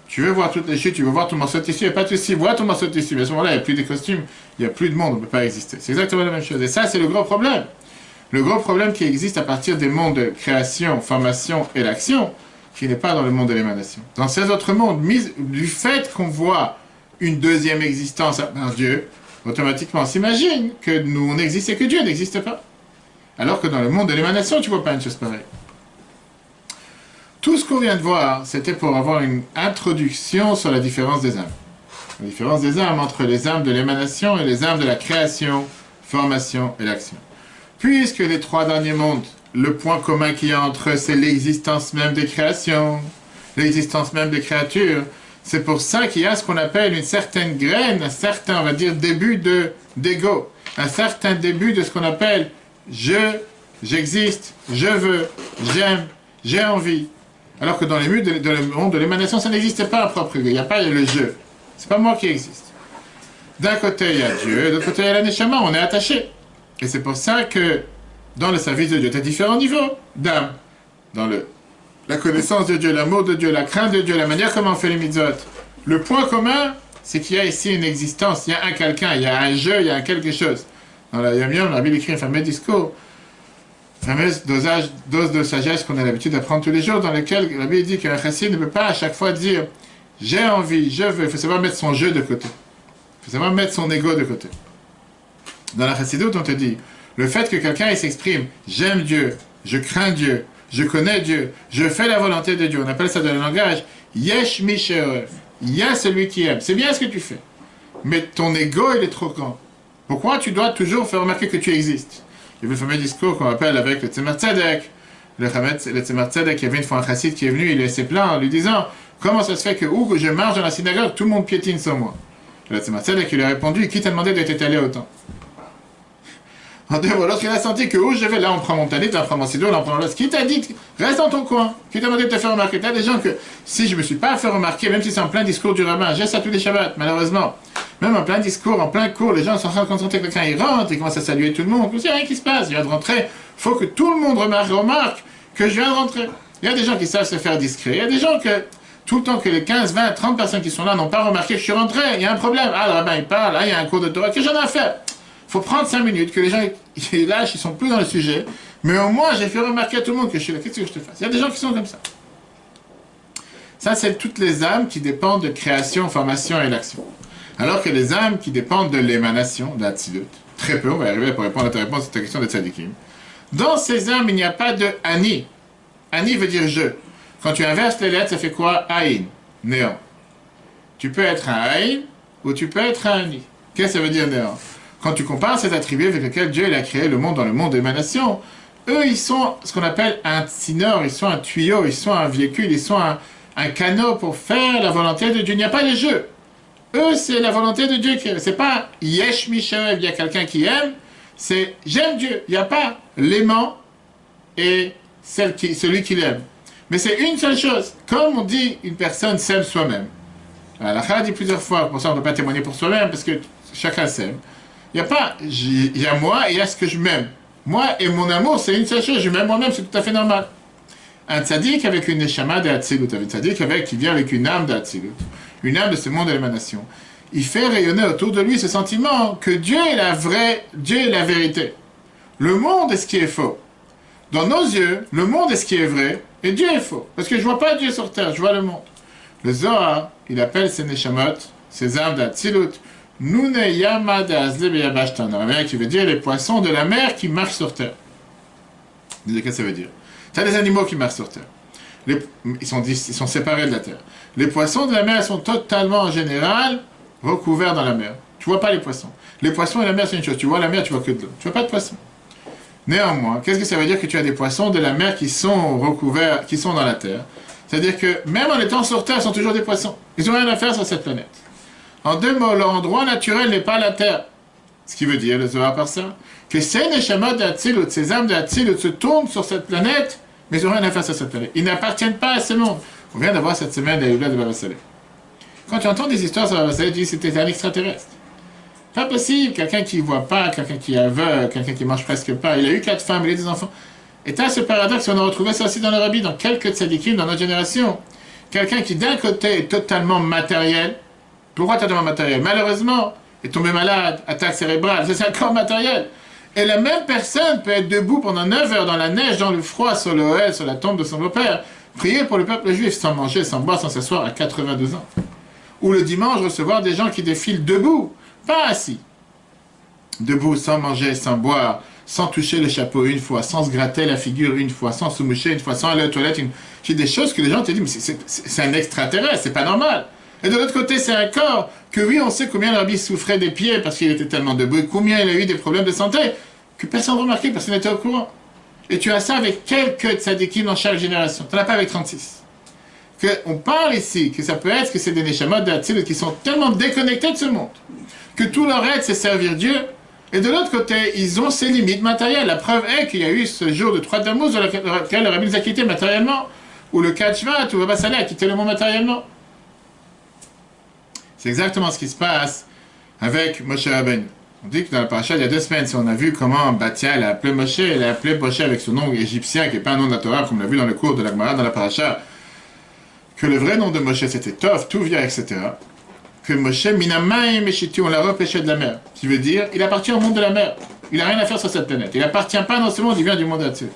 Tu veux voir toutes les chutes, tu veux voir ton morceau de tissu, il n'y a pas de souci, vois ton morceau de tissu. Mais à ce moment-là, il n'y a plus de costumes, il n'y a plus de monde, on ne peut pas exister. C'est exactement la même chose. Et ça, c'est le gros problème. Le gros problème qui existe à partir des mondes de création, formation et l'action, qui n'est pas dans le monde de l'émanation. Dans ces autres mondes, du fait qu'on voit une deuxième existence par Dieu, automatiquement on s'imagine que nous on existe et que Dieu n'existe pas. Alors que dans le monde de l'émanation, tu ne vois pas une chose pareille. Tout ce qu'on vient de voir, c'était pour avoir une introduction sur la différence des âmes. La différence des âmes entre les âmes de l'émanation et les âmes de la création, formation et l'action. Puisque les 3 derniers mondes, le point commun qu'il y a entre eux, c'est l'existence même des créations, l'existence même des créatures. C'est pour ça qu'il y a ce qu'on appelle une certaine graine, un certain, on va dire, début d'ego, un certain début de ce qu'on appelle j'existe, je veux, j'aime, j'ai envie. Alors que dans le monde de l'émanation, ça n'existe pas un propre ego, il n'y a pas le je. C'est pas moi qui existe. D'un côté, il y a Dieu, de l'autre côté, il y a la neshama, on est attaché. Et c'est pour ça que dans le service de Dieu, tu as différents niveaux d'âme. Dans la connaissance de Dieu, l'amour de Dieu, la crainte de Dieu, la manière comment on fait les mitzvot. Le point commun, c'est qu'il y a ici une existence, il y a un quelqu'un, il y a un jeu, il y a un quelque chose. Dans la Yom Yom, la Bible écrit un fameux discours, fameuse dose de sagesse qu'on a l'habitude d'apprendre tous les jours, dans lequel la Bible dit qu'un chassid ne peut pas à chaque fois dire « j'ai envie, je veux », il faut savoir mettre son jeu de côté. Il faut savoir mettre son ego de côté. Dans la chassidoute, on te dit, le fait que quelqu'un s'exprime « j'aime Dieu, je crains Dieu, je connais Dieu, je fais la volonté de Dieu », on appelle ça dans le langage « yesh mi she'orev », il y a celui qui aime, c'est bien ce que tu fais, mais ton ego il est trop grand. Pourquoi tu dois toujours faire remarquer que tu existes? Il y avait le fameux discours qu'on appelle avec le Tzemar Tzedek. Le Tzemar Tzedek, il y avait une fois un chassid qui est venu, il s'est plaint en lui disant « comment ça se fait que où que je marche dans la synagogue, tout le monde piétine sur moi ?» Le Tzemar Tzedek, il lui a répondu « qui t'a demandé de t'étaler autant ?» En deux mots, lorsqu'il a senti que où je vais, là on prend mon talit, là on prend mon sidou, là on prend l'autre. Qui t'a dit, reste dans ton coin. Qui t'a demandé de te faire remarquer. T'as des gens que, si je me suis pas fait remarquer, même si c'est en plein discours du rabbin, j'ai ça tous les Shabbats, malheureusement. Même en plein discours, en plein cours, les gens sont en train de concentrer, quelqu'un il rentre, il commence à saluer tout le monde. Il n'y a rien qui se passe, je viens de rentrer. Faut que tout le monde remarque que je viens de rentrer. Il y a des gens qui savent se faire discret. Il y a des gens que, tout le temps que les 15, 20, 30 personnes qui sont là n'ont pas remarqué que je suis rentré, il y a un problème. Ah, le rabbin il parle, là il y a un cours de Torah, que j'en ai à faire. Il faut prendre 5 minutes, que les gens ils lâchent, ils sont plus dans le sujet, mais au moins j'ai fait remarquer à tout le monde que je suis là. Qu'est-ce que je te fasse? Il y a des gens qui sont comme ça. Ça, c'est toutes les âmes qui dépendent de création, formation et l'action. Alors que les âmes qui dépendent de l'émanation, de la tzilut, très peu, on va y arriver pour répondre à ta réponse à ta question de tzadikim. Dans ces âmes, il n'y a pas de ani. Ani veut dire je. Quand tu inverses les lettres, ça fait quoi? Aïn, néant. Tu peux être un aïn ou tu peux être un ani. Qu'est-ce que ça veut dire néant? Quand tu compares ces attributs avec lesquels Dieu il a créé le monde dans le monde d'émanation, eux, ils sont ce qu'on appelle un tsinor, ils sont un tuyau, ils sont un véhicule, ils sont un canot pour faire la volonté de Dieu. Il n'y a pas de jeu. Eux, c'est la volonté de Dieu. C'est pas Yesh Mishav, il y a quelqu'un qui aime, c'est j'aime Dieu. Il n'y a pas l'aimant et celui qui l'aime. Mais c'est une seule chose. Comme on dit, une personne s'aime soi-même. La Khala dit plusieurs fois, pour ça on ne peut pas témoigner pour soi-même, parce que chacun s'aime. Il y a pas, il y a moi et il y a ce que je m'aime. Moi et mon amour, c'est une seule chose. Je m'aime moi-même, c'est tout à fait normal. Un tzaddik avec une neshama de Hatzilut, un tzaddik qui vient avec une âme de Hatzilut, une âme de ce monde de l'émanation, il fait rayonner autour de lui ce sentiment que Dieu est Dieu est la vérité. Le monde est ce qui est faux. Dans nos yeux, le monde est ce qui est vrai et Dieu est faux. Parce que je ne vois pas Dieu sur terre, je vois le monde. Le Zohar, il appelle ces neshamot, ces âmes de Hatzilut, Nune Yama de Azle Beyabashtana, qui veut dire les poissons de la mer qui marchent sur terre. Qu'est-ce que ça veut dire? Tu as des animaux qui marchent sur terre. Ils sont séparés de la terre. Les poissons de la mer sont totalement, en général, recouverts dans la mer. Tu ne vois pas les poissons. Les poissons et la mer, c'est une chose. Tu vois la mer, tu vois que de l'eau. Tu ne vois pas de poissons. Néanmoins, qu'est-ce que ça veut dire que tu as des poissons de la mer qui sont recouverts, qui sont dans la terre? C'est-à-dire que même en étant sur terre, ils sont toujours des poissons. Ils n'ont rien à faire sur cette planète. En deux mots, leur endroit naturel n'est pas la terre. Ce qui veut dire, le Zohar par ça, que ces neshamot d'Hatzilut, ces âmes d'Hatzilut se tournent sur cette planète, mais ils n'ont rien à faire sur cette planète. Ils n'appartiennent pas à ce monde. On vient d'avoir cette semaine la de Baba Saleh. Quand tu entends des histoires sur Baba Saleh, tu dis que c'était un extraterrestre. Pas possible, quelqu'un qui ne voit pas, quelqu'un qui est aveugle, quelqu'un qui ne mange presque pas. Il a eu 4 femmes, il a eu des enfants. Et tu as ce paradoxe, on a retrouvé ça aussi dans le Rabbi, dans quelques tzadikim dans notre génération. Quelqu'un qui d'un côté est totalement matériel. Pourquoi totalement matériel? Malheureusement, est tombé malade, attaque cérébrale, c'est un corps matériel. Et la même personne peut être debout pendant 9 heures dans la neige, dans le froid, sur le Ohel, sur la tombe de son beau-père, prier pour le peuple juif sans manger, sans boire, sans s'asseoir à 82 ans. Ou le dimanche, recevoir des gens qui défilent debout, pas assis. Debout, sans manger, sans boire, sans toucher le chapeau une fois, sans se gratter la figure une fois, sans se moucher une fois, sans aller aux toilettes. J'ai des choses que les gens te disent, mais c'est un extraterrestre, c'est pas normal. Et de l'autre côté, c'est un corps que oui, on sait combien le Rabbi souffrait des pieds parce qu'il était tellement debout, combien il a eu des problèmes de santé, que personne ne remarquait, personne n'était au courant. Et tu as ça avec quelques tzadikim dans chaque génération. Tu n'en as pas avec 36. On parle ici que ça peut être que c'est des neshamot de Hatzilut qui sont tellement déconnectés de ce monde, que tout leur aide, c'est servir Dieu. Et de l'autre côté, ils ont ces limites matérielles. La preuve est qu'il y a eu ce jour de 3 Tammuz dans lequel le Rabbi nous a quittés matériellement, ou le Kachvat, ou Baba Saleh a quitté le monde matériellement. C'est exactement ce qui se passe avec Moshe Rabbeinu. On dit que dans la paracha, il y a 2 semaines, si on a vu comment Batia a appelé Moshe, elle a appelé Moshe avec son nom égyptien, qui n'est pas un nom de la Torah, comme on l'a vu dans le cours de la Gemara, dans la paracha, que le vrai nom de Moshe c'était Tov, Tuvia, etc. Que Moshe, Minamaim Meshiti, on l'a repêché de la mer. Ce qui veut dire, il appartient au monde de la mer. Il n'a rien à faire sur cette planète. Il n'appartient pas dans ce monde, il vient du monde d'Hatzilut.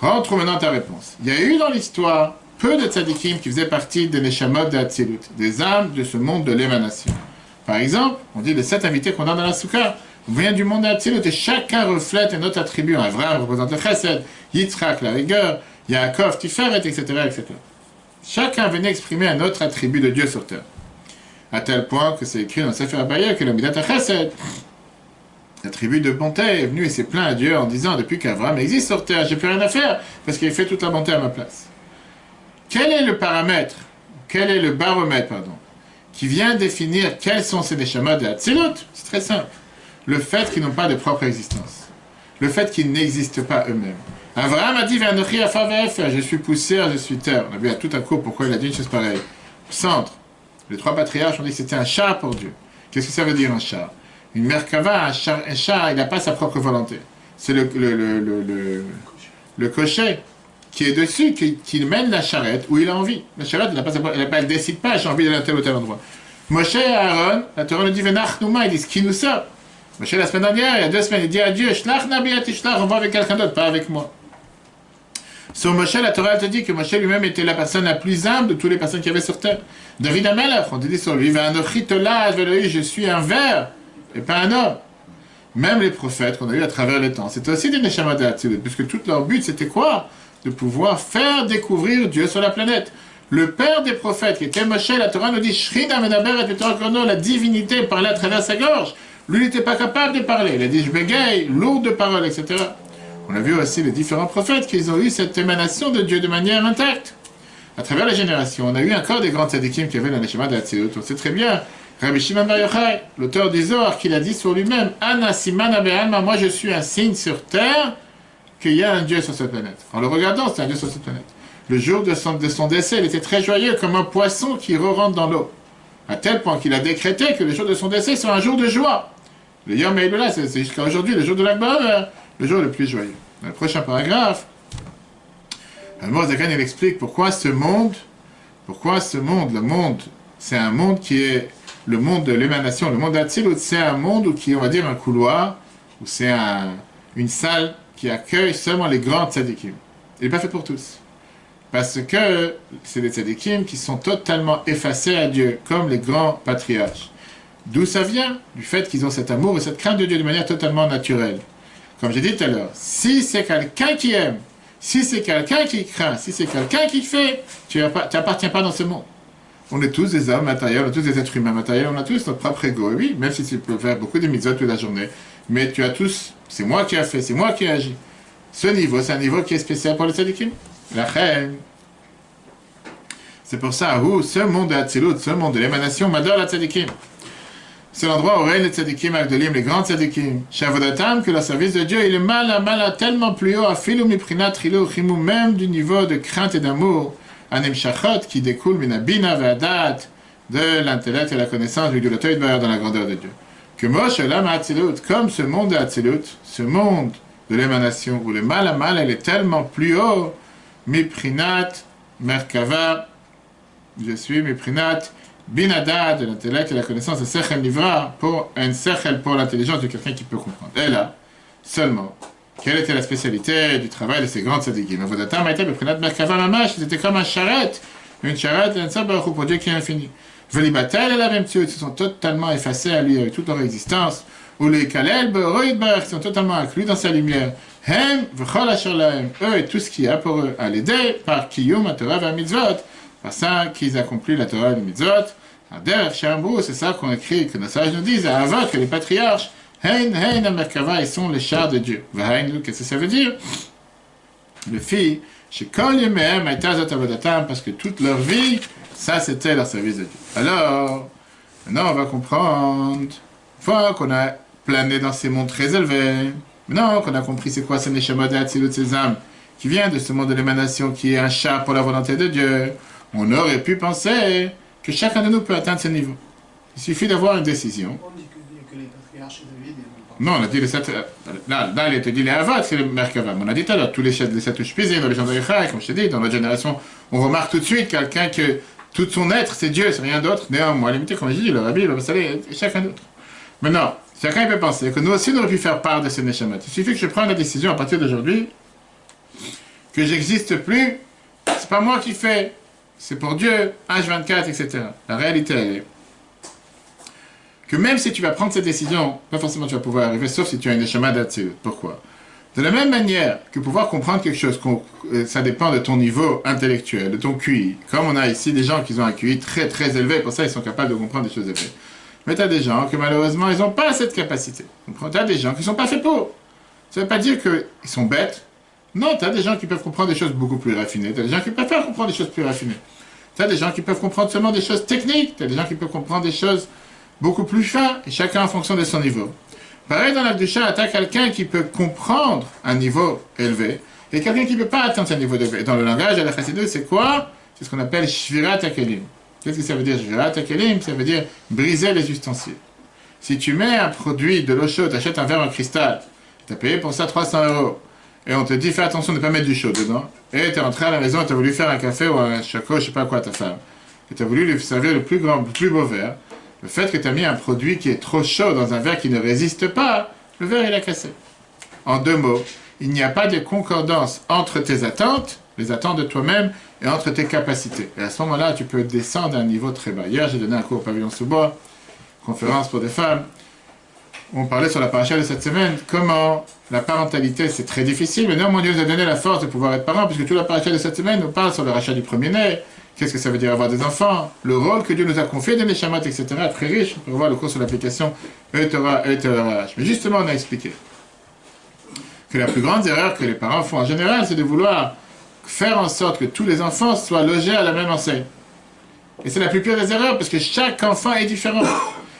Rentre maintenant ta réponse. Il y a eu dans l'histoire peu de tzadikim qui faisaient partie des neshamot de Hatzilut, des âmes de ce monde de l'émanation. Par exemple, on dit les 7 invités qu'on a dans la soukha, viennent du monde de Hatzilut et chacun reflète un autre attribut. Avraham représente le chesed, Yitzhak la rigueur, Yaakov, Tiferet, etc., etc. Chacun venait exprimer un autre attribut de Dieu sur terre. À tel point que c'est écrit dans Sefer Abaye que le Midat HaChesed, l'attribut de bonté, est venu et s'est plaint à Dieu en disant depuis qu'Avraham existe sur terre, j'ai plus rien à faire parce qu'il a fait toute la bonté à ma place. Quel est le paramètre, quel est le baromètre, pardon, qui vient définir quels sont ces neshamot de Hatzilut? C'est très simple. Le fait qu'ils n'ont pas de propre existence. le fait qu'ils n'existent pas eux-mêmes. Abraham a dit, je suis poussière, je suis terre. On a vu à tout un coup pourquoi il a dit une chose pareille. Au centre, les trois patriarches ont dit que c'était un char pour Dieu. Qu'est-ce que ça veut dire un char? Une merkava, un char, il n'a pas sa propre volonté. C'est le cocher qui est dessus, qui mène la charrette où il a envie. La charrette, elle ne décide pas, j'ai envie d'aller à tel ou tel endroit. Moshe et Aaron, la Torah nous dit, Venach Nouma, ils disent, qui nous sort? Moshe, la semaine dernière, il y a 2 semaines, il dit à Dieu, Shlach Nabi Tishlach, on va avec quelqu'un d'autre, pas avec moi. Sur Moshe, la Torah te dit que Moshe lui-même était la personne la plus humble de toutes les personnes qui avaient sur terre. David Amelach, on te dit sur lui, je suis un ver et pas un homme. Même les prophètes qu'on a eu à travers les temps, c'était aussi des Neshama d'Atzilut, puisque tout leur but c'était quoi? De pouvoir faire découvrir Dieu sur la planète. Le père des prophètes, qui était Moshe, la Torah nous dit, Shrina Menaber et Torah, la divinité parlait à travers sa gorge. Lui, il n'était pas capable de parler. Il a dit, je bégaye, lourd de paroles, etc. On a vu aussi les différents prophètes qu'ils ont eu cette émanation de Dieu de manière intacte. À travers les générations, on a eu encore des grands tzadikim qui avaient la Neshama d'Atzilut. On sait très bien, Rabbi Shimon Bar Yochai, l'auteur du Zohar, qu'il a dit sur lui-même, Ana Simana Be'alma, moi je suis un signe sur terre qu'il y a un Dieu sur cette planète. En le regardant, c'est un Dieu sur cette planète. Le jour de son décès, il était très joyeux, comme un poisson qui re-rentre dans l'eau. À tel point qu'il a décrété que le jour de son décès soit un jour de joie. Le Yom Ha'ilula, c'est jusqu'à aujourd'hui, le jour de l'Akbar, le jour le plus joyeux. Dans le prochain paragraphe, Admor Zakan, il explique pourquoi ce monde, le monde, c'est un monde qui est le monde de l'émanation, le monde d'Atzilut, c'est un monde où qui, on va dire, un couloir, où c'est une salle qui accueille seulement les grands tzadikim. Il n'est pas fait pour tous. Parce que c'est des tzadikim qui sont totalement effacés à Dieu, comme les grands patriarches. D'où ça vient? Du fait qu'ils ont cet amour et cette crainte de Dieu de manière totalement naturelle. Comme j'ai dit tout à l'heure, si c'est quelqu'un qui aime, si c'est quelqu'un qui craint, si c'est quelqu'un qui fait, tu n'appartiens pas dans ce monde. On est tous des hommes matériels, on est tous des êtres humains matériels, on a tous notre propre ego. Et oui, même si tu peux faire beaucoup de mitzvot toute la journée, mais tu as tous, c'est moi qui ai fait, c'est moi qui ai agi. Ce niveau, c'est un niveau qui est spécial pour les tzadikim. La reine. C'est pour ça, ce monde de Hatzilut, ce monde de l'émanation, m'adore la tzadikim. C'est l'endroit où règnent les tzadikim agdolim, les grands tzadikim. Shavodatam, que le service de Dieu, il est mal tellement plus haut, afilou miprinat trilou chimou, même du niveau de crainte et d'amour, anem shachot, qui découle minabina ve'adat, de l'intellect et la connaissance du Gdulato dans la grandeur de Dieu. Que Moshe Olam Hatzilut, comme ce monde de Hatzilut, ce monde de l'émanation, où le mal, elle est tellement plus haut, miprinat, merkava, je suis miprinat, binada, de l'intellect et la connaissance, de sechel livra, pour un sechel pour l'intelligence de quelqu'un qui peut comprendre. Et là, seulement, quelle était la spécialité du travail de ces grands tzadikim? Avodatam a été miprinat merkava mamash, c'était comme une charrette, un sabarouch pour Dieu qui est infini. Velibatel et la même chose, ils sont totalement effacés à lui avec toute leur existence. Ou les kalel, qui sont totalement inclus dans sa lumière. Hem, v'chol asher lahem, eux et tout ce qu'il y a pour eux, à l'aider par kiyum, la Torah, va mitzvot, par ça qu'ils accomplissent la Torah et les mitzvot. Ader, Shambrou, c'est ça qu'on écrit, que nos sages nous disent, à Avot, que les patriarches, hein, Merkava, ils sont les chars de Dieu. Vahain, qu'est-ce que ça veut dire? Le fille, chez Kol Yemehem, Aitazot Avodatam, parce que toute leur vie, ça c'était leur service de Dieu. Alors, maintenant on va comprendre, une fois qu'on a plané dans ces mondes très élevés, maintenant qu'on a compris c'est quoi ce Neshama d'Atzilut de ces âmes, qui vient de ce monde de l'émanation, qui est un char pour la volonté de Dieu, on aurait pu penser que chacun de nous peut atteindre ce niveau. Il suffit d'avoir une décision. On dit que les patriarches de David... Non, on a dit les 7... Là, il te dit les Avot, c'est le Merkava. On a dit tout à l'heure, tous les 7 Ushpizim, dans les gens de Yechai, comme je t'ai dit, dans notre génération, on remarque tout de suite quelqu'un que tout son être, c'est Dieu, c'est rien d'autre. Néanmoins, limité, comme je dis, le Rabbi, le Bassalé, chacun d'autre. Maintenant, chacun peut penser que nous aussi, on aurait pu faire part de ce Neshamat. Il suffit que je prenne la décision à partir d'aujourd'hui que j'existe plus, c'est pas moi qui fais, c'est pour Dieu, H24, etc. La réalité, elle est que même si tu vas prendre cette décision, pas forcément tu vas pouvoir arriver, sauf si tu as une Neshama d'Atzilut. Pourquoi? De la même manière que pouvoir comprendre quelque chose, ça dépend de ton niveau intellectuel, de ton QI. Comme on a ici des gens qui ont un QI très très élevé, pour ça ils sont capables de comprendre des choses élevées. Mais tu as des gens que malheureusement ils n'ont pas cette capacité. Tu as des gens qui ne sont pas faits pour. Ça ne veut pas dire qu'ils sont bêtes. Non, tu as des gens qui peuvent comprendre des choses beaucoup plus raffinées. Tu as des gens qui préfèrent comprendre des choses plus raffinées. Tu as des gens qui peuvent comprendre seulement des choses techniques. Tu as des gens qui peuvent comprendre des choses beaucoup plus fines, et chacun en fonction de son niveau. Pareil dans la Kedusha, tu as quelqu'un qui peut comprendre un niveau élevé et quelqu'un qui ne peut pas atteindre un niveau élevé. Dans le langage de la Chassidut, c'est quoi? C'est ce qu'on appelle Shvirat HaKelim. Qu'est-ce que ça veut dire Shvirat HaKelim? Ça veut dire briser les ustensiles. Si tu mets un produit de l'eau chaude, tu achètes un verre en cristal, tu as payé pour ça 300 €, et on te dit fais attention de ne pas mettre du chaud dedans, et tu es rentré à la maison et tu as voulu faire un café ou un choco, je sais pas quoi à ta femme, et tu as voulu lui servir le plus beau verre, le fait que tu as mis un produit qui est trop chaud dans un verre qui ne résiste pas, le verre il a cassé. En 2 mots, il n'y a pas de concordance entre tes attentes, les attentes de toi-même, et entre tes capacités. Et à ce moment-là, tu peux descendre à un niveau très bas. Hier, j'ai donné un cours au pavillon sous-bois, conférence pour des femmes. On parlait sur la paracha de cette semaine, comment la parentalité c'est très difficile, mais néanmoins Dieu nous a donné la force de pouvoir être parent, puisque toute la paracha de cette semaine nous parle sur le rachat du premier-né, qu'est-ce que ça veut dire avoir des enfants, le rôle que Dieu nous a confié dans les chamat, etc. Très riche, on peut voir le cours sur l'application Torah. Mais justement, on a expliqué que la plus grande erreur que les parents font en général, c'est de vouloir faire en sorte que tous les enfants soient logés à la même enseigne. Et c'est la plus pire des erreurs, parce que chaque enfant est différent.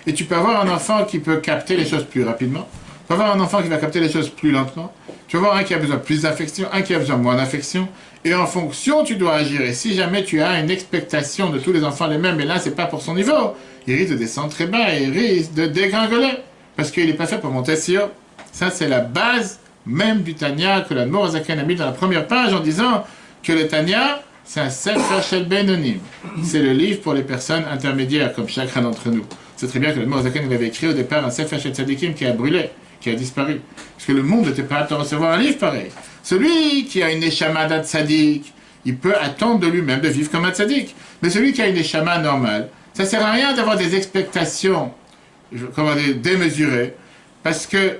Et tu peux avoir un enfant qui peut capter les choses plus rapidement. Tu peux avoir un enfant qui va capter les choses plus lentement. Tu vas avoir un qui a besoin de plus d'affection, un qui a besoin de moins d'affection. Et en fonction, tu dois agir. Et si jamais tu as une expectation de tous les enfants les mêmes, et là, c'est pas pour son niveau, il risque de descendre très bas et il risque de dégringoler. Parce qu'il n'est pas fait pour monter si haut. Ça, c'est la base même du Tanya que l'Admor Zaken a mis dans la première page en disant que le Tanya, c'est un Sefer Shel Benonim. C'est le livre pour les personnes intermédiaires, comme chacun d'entre nous. C'est très bien que l'Admor Zaken avait écrit au départ un Sefer Shel Tzadikim qui a brûlé, qui a disparu. Parce que le monde n'était pas apte à recevoir un livre pareil. Celui qui a une Neshama d'un Tzadik, il peut attendre de lui-même de vivre comme un Tzadik. Mais celui qui a une Neshama normale, ça ne sert à rien d'avoir des expectations, comment dire, démesurées, parce que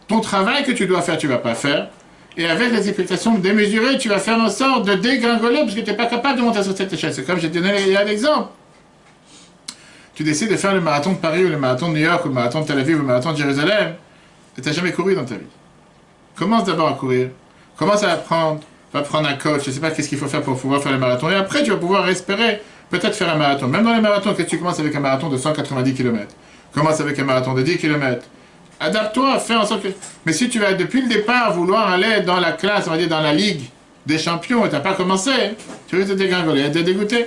ton travail que tu dois faire, tu ne vas pas faire. Et avec les expectations démesurées, tu vas faire en sorte de dégringoler parce que tu n'es pas capable de monter sur cette échelle. C'est comme j'ai donné il y a l'exemple. Tu décides de faire le marathon de Paris ou le marathon de New York ou le marathon de Tel Aviv ou le marathon de Jérusalem et tu n'as jamais couru dans ta vie. Commence d'abord à courir. Commence à apprendre. Va prendre un coach. Je ne sais pas qu'est-ce qu'il faut faire pour pouvoir faire le marathon. Et après, tu vas pouvoir espérer peut-être faire un marathon. Même dans les marathons, que tu commences avec un marathon de 190 km. Commence avec un marathon de 10 km. Adapte-toi, fais en sorte que... Mais si tu vas depuis le départ vouloir aller dans la classe, on va dire dans la ligue des champions, et tu n'as pas commencé, tu risques de dégringoler, de dégoûter.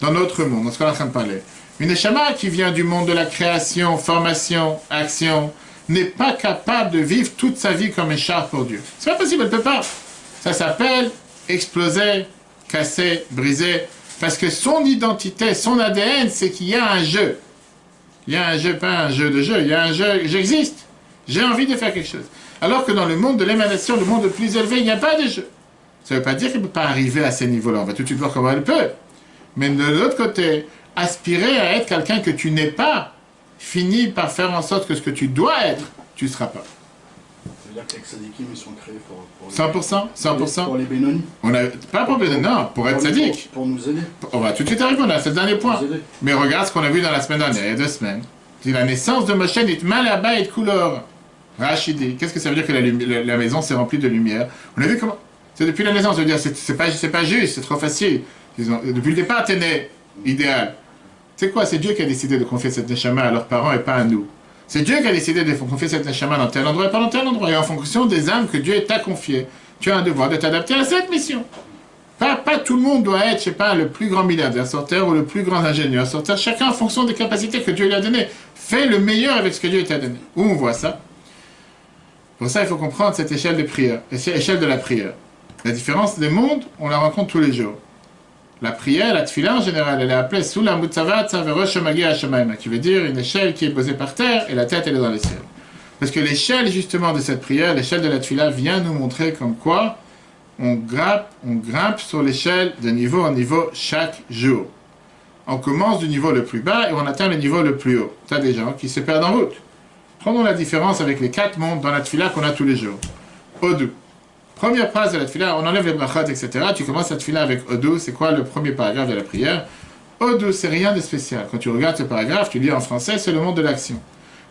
Dans notre monde, dans ce qu'on est en train de parler. Une Neshama qui vient du monde de la création, formation, action, n'est pas capable de vivre toute sa vie comme un char pour Dieu. C'est pas possible, elle ne peut pas. Ça s'appelle exploser, casser, briser, parce que son identité, son ADN, c'est qu'il y a un jeu. Il y a un jeu, pas un jeu de jeu, il y a un jeu, j'existe. J'ai envie de faire quelque chose. Alors que dans le monde de l'émanation, le monde le plus élevé, il n'y a pas de jeu. Ça ne veut pas dire qu'elle ne peut pas arriver à ces niveaux-là. On va tout de suite voir comment elle peut. Mais de l'autre côté, aspirer à être quelqu'un que tu n'es pas, finit par faire en sorte que ce que tu dois être, tu ne seras pas. Ça veut dire que les tzadikim, ils sont créés pour 100%, 100%. Pour les Benoni. Pas pour Bénin, non, pour être sadique. Pour nous aider. On va tout de suite arriver, on a ce dernier point. Mais regarde ce qu'on a vu dans la semaine dernière, il y a 2 semaines. C'est la naissance de Moshe Nitmal Abba et Couleur. Rachidi. Qu'est-ce que ça veut dire que la maison s'est remplie de lumière? On a vu comment. C'est depuis la naissance, je veux dire, c'est pas juste, c'est trop facile. Depuis le départ, t'es né, idéal. C'est quoi? C'est Dieu qui a décidé de confier cette neshama à leurs parents et pas à nous. C'est Dieu qui a décidé de confier cette neshama dans tel endroit et pas dans tel endroit. Et en fonction des âmes que Dieu t'a confiées, tu as un devoir de t'adapter à cette mission. Pas tout le monde doit être, je sais pas, le plus grand milliardaire sur Terre ou le plus grand ingénieur sur Terre. Chacun en fonction des capacités que Dieu lui a données. Fais le meilleur avec ce que Dieu t'a donné. Où on voit ça? Pour ça, il faut comprendre cette échelle de prière, échelle de la prière. La différence des mondes, on la rencontre tous les jours. La prière, la tefila en général, elle est appelée sous la mutzavat saverosh magi hashamayim, qui veut dire une échelle qui est posée par terre et la tête elle est dans les cieux. Parce que l'échelle justement de cette prière, l'échelle de la tefila vient nous montrer comme quoi on grimpe sur l'échelle de niveau en niveau chaque jour. On commence du niveau le plus bas et on atteint le niveau le plus haut. Tu as des gens qui se perdent en route. Prenons la différence avec les 4 mondes dans la tefila qu'on a tous les jours. Odou. Première phrase de la tefila, on enlève les brachot, etc. Tu commences la tefila avec Odou. C'est quoi le premier paragraphe de la prière? Odou, c'est rien de spécial. Quand tu regardes ce paragraphe, tu lis en français, c'est le monde de l'action.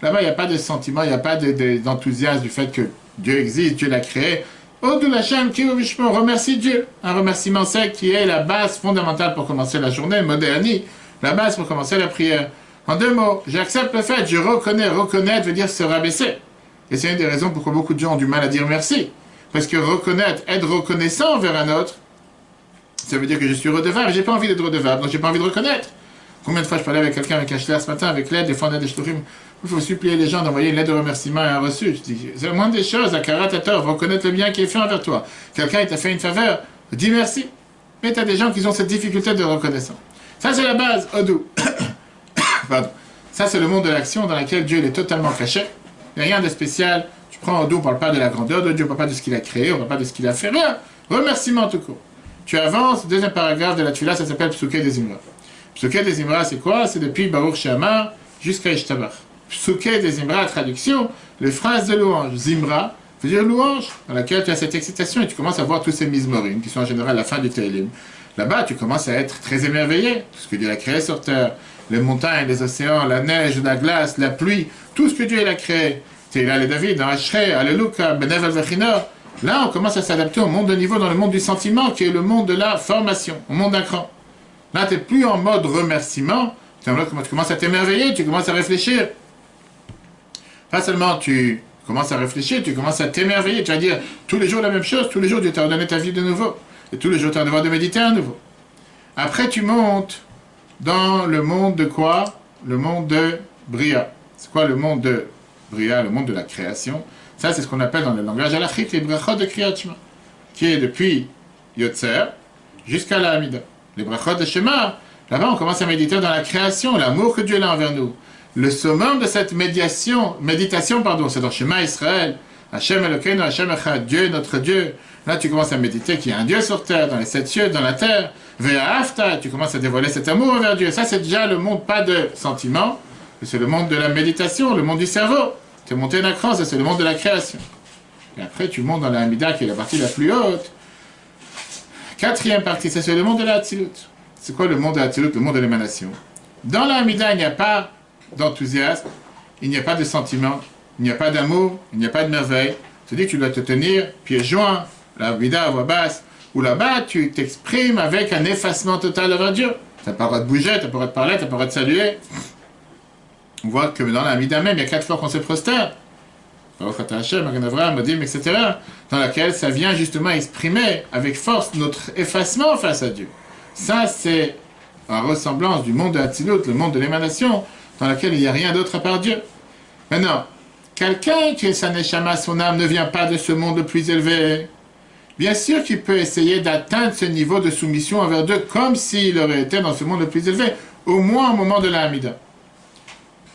Là-bas, il n'y a pas de sentiment, il n'y a pas d'enthousiasme du fait que Dieu existe, Dieu l'a créé. Odou Lachem, on remercie Dieu. Un remerciement sec qui est la base fondamentale pour commencer la journée, Modéani, la base pour commencer la prière. En 2 mots, j'accepte le fait, je reconnais. Reconnaître veut dire se rabaisser. Et c'est une des raisons pourquoi beaucoup de gens ont du mal à dire merci. Parce que reconnaître, être reconnaissant envers un autre, ça veut dire que je suis redevable. J'ai pas envie d'être redevable, donc j'ai pas envie de reconnaître. Combien de fois je parlais avec quelqu'un, avec un shler ce matin, avec l'aide, des fois on a des shluchim, il faut supplier les gens d'envoyer une lettre de remerciement et un reçu. Je dis, c'est la moindre des choses, à Karatator, reconnaître le bien qui est fait envers toi. Quelqu'un il t'a fait une faveur, dis merci. Mais tu as des gens qui ont cette difficulté de reconnaissance. Ça c'est la base, Odou. Pardon. Ça c'est le monde de l'action dans lequel Dieu il est totalement caché. Il n'y a rien de spécial. Tu prends Odou, on ne parle pas de la grandeur de Dieu, on ne parle pas de ce qu'il a créé, on ne parle pas de ce qu'il a fait, rien. Remerciement tout court. Tu avances, deuxième paragraphe de la Tfila, ça s'appelle Psuké des Imra. Psuké des Imra, c'est quoi? C'est depuis Baruch She'amar jusqu'à Ishtabach. Psuké des Imra, traduction, les phrases de louange. Zimra, veut dire louange, dans laquelle tu as cette excitation et tu commences à voir tous ces mizmorim, qui sont en général la fin du Tehillim. Là-bas, tu commences à être très émerveillé. Tout ce que Dieu a créé sur terre, les montagnes, les océans, la neige, la glace, la pluie, tout ce que Dieu a créé. Tehillah le David, dans Ashrei, Alléluia, Benev al-Vechinor. Là, on commence à s'adapter au monde de niveau, dans le monde du sentiment, qui est le monde de la formation, au monde d'un cran. Là, tu n'es plus en mode remerciement, tu commences à t'émerveiller, tu commences à réfléchir. Pas seulement tu commences à réfléchir, tu commences à t'émerveiller, tu vas dire tous les jours la même chose, tous les jours Dieu t'a ordonné ta vie de nouveau, et tous les jours tu as un devoir de méditer à nouveau. Après, tu montes dans le monde de quoi? Le monde de Bria. C'est quoi le monde de Bria, le monde de la création? Ça, c'est ce qu'on appelle dans le langage halachique les brachot de Kriyat Shema, qui est depuis Yotzer jusqu'à la Hamida. Les brachot de Shema, là-bas, on commence à méditer dans la création, l'amour que Dieu a envers nous. Le summum de cette méditation, c'est dans Shema Israël, Hashem Elokeinu, Hashem Echad, Dieu notre Dieu. Là, tu commences à méditer qu'il y a un Dieu sur terre, dans les 7 cieux, dans la terre. Ve'ahavta, tu commences à dévoiler cet amour envers Dieu. Ça, c'est déjà le monde, pas de sentiments, c'est le monde de la méditation, le monde du cerveau. Tu es monté d'un cran, ça c'est le monde de la création. Et après, tu montes dans la Hamida, qui est la partie la plus haute. Quatrième partie, ça c'est le monde de la Hatzilut. C'est quoi le monde de la Hatzilut, le monde de l'émanation? Dans la Hamida, il n'y a pas d'enthousiasme, il n'y a pas de sentiment, il n'y a pas d'amour, il n'y a pas de merveille. Tu dis que tu dois te tenir pieds joints, la Hamida à voix basse, où là-bas, tu t'exprimes avec un effacement total devant Dieu. Tu n'as pas le droit de bouger, tu n'as pas le droit de parler, tu n'as pas le droit de saluer. On voit que dans la Hamida même, il y a 4 fois qu'on se prosterne. Etc. Dans laquelle ça vient justement exprimer avec force notre effacement face à Dieu. Ça, c'est en ressemblance du monde de Hatzilut, le monde de l'émanation, dans lequel il n'y a rien d'autre à part Dieu. Maintenant, quelqu'un qui est sa neshama, son âme, ne vient pas de ce monde le plus élevé. Bien sûr qu'il peut essayer d'atteindre ce niveau de soumission envers Dieu comme s'il aurait été dans ce monde le plus élevé, au moins au moment de la Hamida.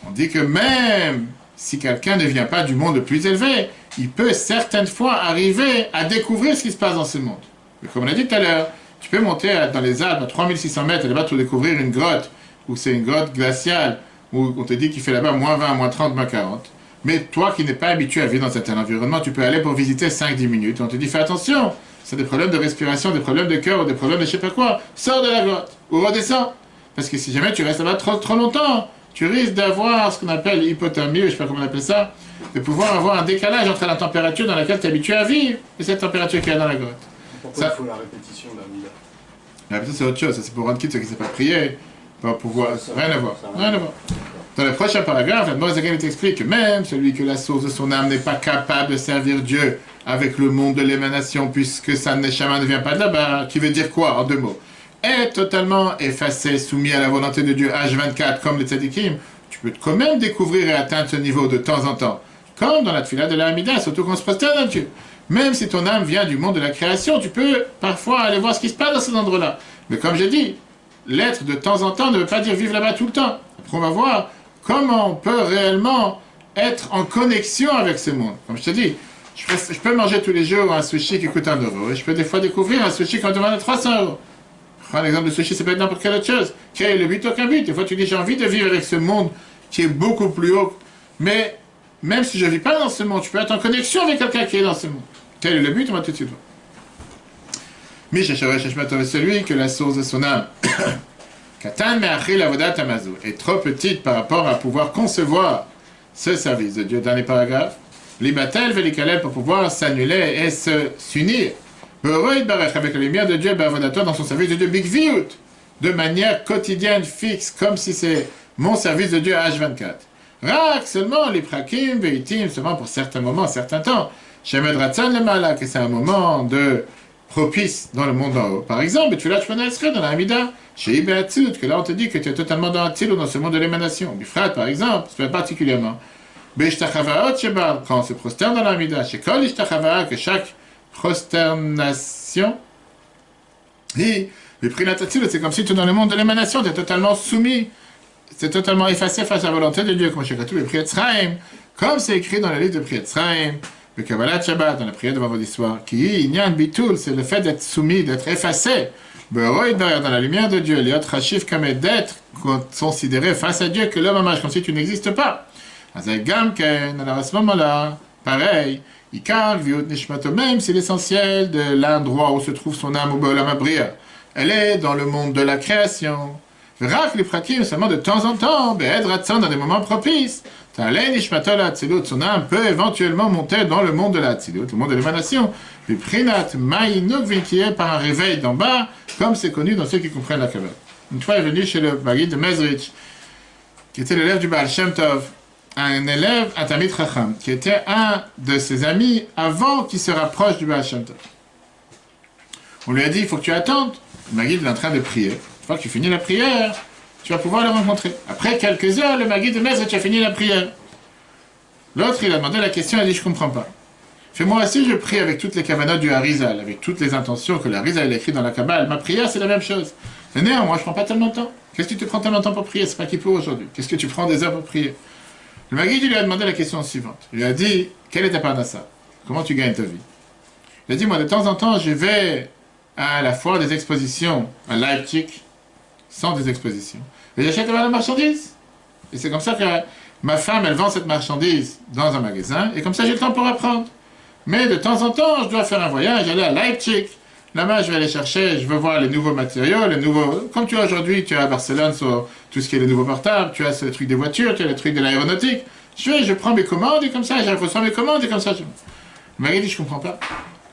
On dit que même si quelqu'un ne vient pas du monde le plus élevé, il peut certaines fois arriver à découvrir ce qui se passe dans ce monde. Mais comme on a dit tout à l'heure, tu peux monter dans les Alpes à 3600 mètres et là-bas pour découvrir une grotte, où c'est une grotte glaciale, où on te dit qu'il fait là-bas moins 20, moins 30, moins 40. Mais toi qui n'es pas habitué à vivre dans un tel environnement, tu peux aller pour visiter 5-10 minutes. On te dit fais attention, c'est des problèmes de respiration, des problèmes de cœur, ou des problèmes de je sais pas quoi. Sors de la grotte, ou redescends. Parce que si jamais tu restes là-bas trop longtemps, tu risques d'avoir ce qu'on appelle l'hypothermie, je ne sais pas comment on appelle ça, de pouvoir avoir un décalage entre la température dans laquelle tu es habitué à vivre et cette température qu'il y a dans la grotte. Pourquoi il faut la répétition de la Hamida? La répétition c'est autre chose, ça c'est pour rendre quitte ceux qui ne savent pas prier, pour pouvoir... Rien à voir, rien à voir. Dans le prochain paragraphe, la Moïse t'explique que même celui que la source de son âme n'est pas capable de servir Dieu avec le monde de l'émanation, puisque sa neshama ne vient pas de là-bas, qui veut dire quoi en 2 mots? Est totalement effacé, soumis à la volonté de Dieu H24 comme les tzadikim, tu peux quand même découvrir et atteindre ce niveau de temps en temps. Comme dans la tfila de la Hamida, surtout qu'on se prosterne à Dieu. Même si ton âme vient du monde de la création, tu peux parfois aller voir ce qui se passe dans cet endroit-là. Mais comme j'ai dit, l'être de temps en temps ne veut pas dire vivre là-bas tout le temps. Après on va voir comment on peut réellement être en connexion avec ce monde. Comme je te dis, je peux manger tous les jours un sushi qui coûte 1 euro, et je peux des fois découvrir un sushi qui en demande 300 euros. Prends l'exemple de sushi, c'est pas n'importe quelle autre chose. Quel est le but? Aucun but. Des fois, tu dis, j'ai envie de vivre avec ce monde qui est beaucoup plus haut. Mais, même si je ne vis pas dans ce monde, tu peux être en connexion avec quelqu'un qui est dans ce monde. Quel est le but? On va tout de suite voir. Celui que la source de son âme Katan me'achil avodat amazu est trop petite par rapport à pouvoir concevoir ce service de Dieu. Dans les paragraphes, libatel velikalel pour pouvoir s'annuler et s'unir. Heureux Barach avec la lumière de Dieu, Bavodato dans son service de Dieu, Bigviut, de manière quotidienne, fixe, comme si c'est mon service de Dieu H24. Rak, seulement les prakim, veitim, seulement pour certains moments, certains temps. Shemed Ratzan le Malak, que c'est un moment de propice dans le monde d'en haut. Par exemple, tu l'as dans la Hamida, chez Ibe Atzut, que là on te dit que tu es totalement dans Atzil ou dans ce monde de l'émanation. Bifrat, par exemple, c'est particulièrement. Beishtachavaot Shebal, quand on se prosterne dans la Hamida, chez Kol Ishtachavaot, que chaque prosternation, et le Prinat Atzil, c'est comme si tu es dans le monde de l'émanation, tu es totalement soumis, c'est totalement effacé face à la volonté de Dieu, comme chez Katou, le Priat Sraim, comme c'est écrit dans le livre de Priat Sraim, le Kabbalat Shabbat, dans la prière de vendredi soir, qui Inyan Bitul, c'est le fait d'être soumis, d'être effacé, dans la lumière de Dieu, Liot Rashif Kamed, d'être considéré face à Dieu que l'homme marche comme si tu n'existes pas. Azaygamken, alors à ce moment-là, pareil, Ikar, Viut Nishmato, même c'est l'essentiel de l'endroit où se trouve son âme ou Ba'olam Abriya. Elle est dans le monde de la création. Rak les prakim, seulement de temps en temps, Be'ed Ratson, dans des moments propices. Ta'alei Nishmato la Hatzilut, son âme peut éventuellement monter dans le monde de la Hatzilut, le monde de l'émanation. Puis Prinat Ma'inuk, qui est par un réveil d'en bas, comme c'est connu dans ceux qui comprennent la Kabbalah. Une fois, il est venu chez le Maguid de Mezrich, qui était l'élève du Baal Shem Tov, un élève, un Talmid Chacham, qui était un de ses amis avant qu'il se rapproche du Baal Shem Tov. On lui a dit, il faut que tu attendes. Le Maguid est en train de prier. Une fois que tu finis la prière, tu vas pouvoir le rencontrer. Après quelques heures, le Maguid de Mezrich a fini la prière. L'autre, il a demandé la question, il a dit, je ne comprends pas. Fais-moi aussi, je prie avec toutes les kavanotes du Harizal, avec toutes les intentions que le Harizal a écrit dans la Kabbale. Ma prière, c'est la même chose. Mais néanmoins, je ne prends pas tellement de temps. Qu'est-ce que tu te prends tellement de temps pour prier? C'est pas qu'il faut aujourd'hui. Qu'est-ce que tu prends des heures pour prier? Le Maguid lui a demandé la question suivante. Il lui a dit, quelle est ta parnassa? Comment tu gagnes ta vie? Il a dit, moi, de temps en temps, je vais à la foire des expositions à Leipzig, sans des expositions. Et j'achète la marchandise. Et c'est comme ça que ma femme, elle vend cette marchandise dans un magasin, et comme ça, j'ai le temps pour apprendre. Mais de temps en temps, je dois faire un voyage, aller à Leipzig. Là-bas, je vais aller chercher, je veux voir les nouveaux matériaux, les nouveaux... Comme tu as aujourd'hui, tu es à Barcelone sur tout ce qui est les nouveaux portables, tu as ce truc des voitures, tu as le truc de l'aéronautique. Je prends mes commandes, et comme ça, je reçois mes commandes, et comme ça, je... Il m'a dit, je comprends pas.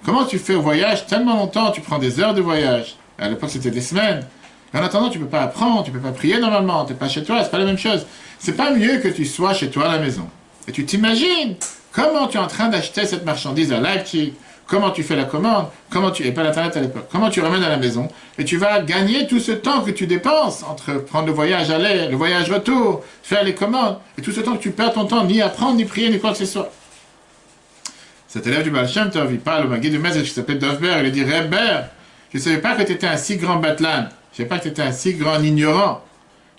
Comment tu fais au voyage tellement longtemps, tu prends des heures de voyage. À l'époque, c'était des semaines. En attendant, tu peux pas apprendre, tu peux pas prier normalement, tu n'es pas chez toi, c'est pas la même chose. C'est pas mieux que tu sois chez toi à la maison. Et tu t'imagines comment tu es en train d'acheter cette marchandise à Leipzig, comment tu fais la commande, comment tu... et pas l'internet à l'époque, comment tu ramènes à la maison, et tu vas gagner tout ce temps que tu dépenses entre prendre le voyage aller, le voyage retour, faire les commandes, et tout ce temps que tu perds ton temps, ni apprendre, ni prier, ni quoi que ce soit. Cet élève du Baal Shem Tov, il parle au Maguid du Mezrich qui s'appelle Dovber, il a dit, Rebber, je ne savais pas que tu étais un si grand batlan, je ne savais pas que tu étais un si grand ignorant.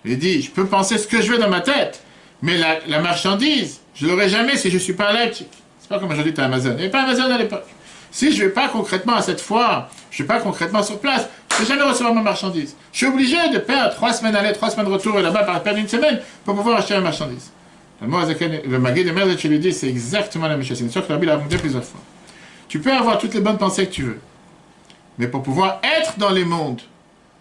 Il a dit, je peux penser ce que je veux dans ma tête, mais la marchandise, je ne l'aurai jamais si je ne suis pas à Leipzig. C'est pas comme aujourd'hui tu as Amazon. Il n'y avait pas Amazon à l'époque. Si je ne vais pas concrètement à cette foire, je ne vais pas concrètement sur place, je ne vais jamais recevoir ma marchandise. Je suis obligé de perdre 3 semaines aller, 3 semaines retour, et là-bas, par perdre une semaine, pour pouvoir acheter la marchandise. Le Maguid de Mezrich, je lui dis, c'est exactement la même chose. C'est une chose que la Bible a raconté plusieurs fois. Tu peux avoir toutes les bonnes pensées que tu veux. Mais pour pouvoir être dans les mondes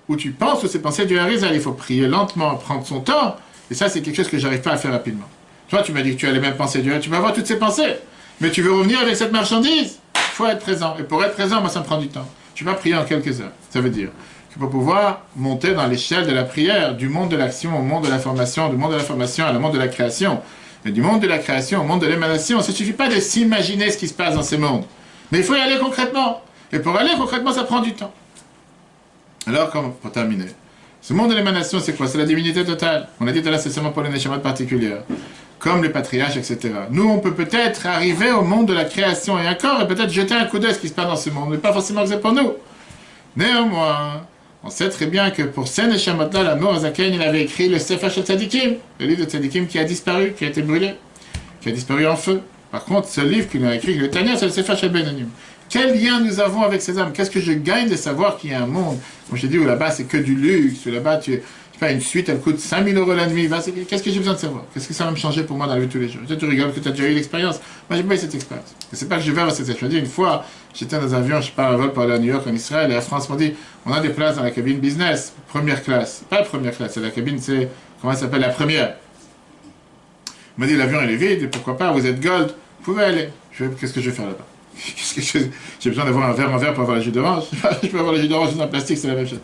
où tu penses que ces pensées du Harizal, il faut prier lentement, prendre son temps. Et ça, c'est quelque chose que j'arrive pas à faire rapidement. Toi, tu m'as dit que tu as les mêmes pensées du Harizal. Tu peux avoir toutes ces pensées. Mais tu veux revenir avec cette marchandise, il faut être présent. Et pour être présent, moi, ça me prend du temps. Tu vas prier en quelques heures. Ça veut dire que pour pouvoir monter dans l'échelle de la prière, du monde de l'action au monde de l'information, du monde de l'information à le monde de la création, et du monde de la création au monde de l'émanation, ça ne suffit pas de s'imaginer ce qui se passe dans ces mondes. Mais il faut y aller concrètement. Et pour aller concrètement, ça prend du temps. Alors, pour terminer, ce monde de l'émanation, c'est quoi? C'est la divinité totale. On a dit tout à l'heure, c'est seulement pour les neshamot particulières, comme les patriarches, etc. Nous, on peut peut-être arriver au monde de la création et encore, et peut-être jeter un coup d'œil à ce qui se passe dans ce monde, mais pas forcément que c'est pour nous. Néanmoins, on sait très bien que pour ces neshamot-là, l'Admor Azaken, il avait écrit le Sefer Shel Tzadikim, le livre de Tzadikim qui a disparu, qui a été brûlé, qui a disparu en feu. Par contre, ce livre qu'il a écrit, le Tanya, c'est le Sefer Shel Benanim. Quel lien nous avons avec ces âmes? Qu'est-ce que je gagne de savoir qu'il y a un monde? Comme je t'ai dit, où là-bas c'est que du luxe, où là-bas tu fais une suite, elle coûte 5 000 € la nuit. Qu'est-ce que j'ai besoin de savoir? Qu'est-ce que ça va me changer pour moi dans la vie de tous les jours? Toi, tu rigoles que tu as déjà eu l'expérience. Moi, j'ai pas eu cette expérience. Et c'est pas que je vais avoir cette expérience. Je me dis, une fois, j'étais dans un avion, je sais pas, un vol pour aller à New York, en Israël, et la France m'a dit, on a des places dans la cabine business, première classe. Pas première classe, c'est la cabine, c'est, comment ça s'appelle, la première. Il m'a dit, l'avion il est vide, et pourquoi pas, vous êtes gold, vous pouvez aller. Qu'est-ce que je vais faire là-bas? J'ai besoin d'avoir un verre en verre pour avoir le jus d'orange. Je peux avoir le jus d'orange dans un plastique, c'est la même chose.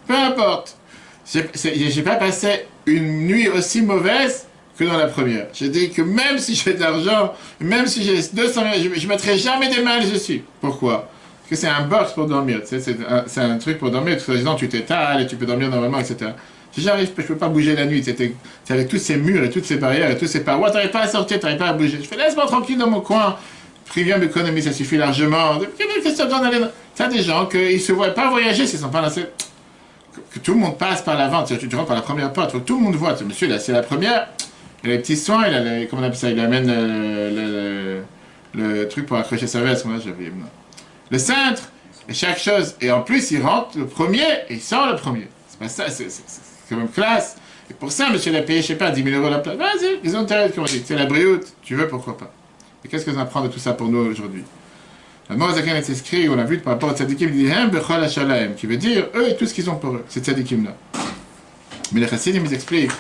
Peu importe. J'ai pas passé une nuit aussi mauvaise que dans la première. J'ai dit que même si j'ai de l'argent, même si j'ai 200 000, je ne mettrai jamais des mains dessus. Pourquoi? Parce que c'est un box pour dormir. Tu sais, c'est un truc pour dormir. Soi-disant, tu t'étales et tu peux dormir normalement, etc. Si j'arrive, je ne peux pas bouger la nuit. C'est avec tous ces murs et toutes ces barrières et toutes ces parois. Tu n'arrives pas à sortir, tu n'arrives pas à bouger. Je fais, laisse-moi tranquille dans mon coin. Préviens m'économie, ça suffit largement. Qu'est-ce que tu as besoin d'aller dans... Tu as des gens qui ne se voient pas voyager s'ils ne sont pas lancés. Que tout le monde passe par l'avant. Tu rentres par la première porte. Faut que tout le monde voit. Monsieur, là, c'est la première. Il a les petits soins. Il a les, comment on appelle ça? Il amène le truc pour accrocher sa veste. Moi, j'avais le cintre et chaque chose. Et en plus, il rentre le premier et il sort le premier. C'est pas ça. C'est quand même classe. Et pour ça, monsieur, il a payé, je sais pas, 10 000 € la place. Vas-y, ils ont intérêt, comme on dit. C'est la brioute. Tu veux, pourquoi pas. Et qu'est-ce que ça apprend de tout ça pour nous aujourd'hui? La Morazakan est écrit, on a vu par rapport à Tzadikim, il dit Hem bechol hashalaim, qui veut dire eux et tout ce qu'ils ont pour eux, ces Tzadikim-là. Mais les Chassidim, ils expliquent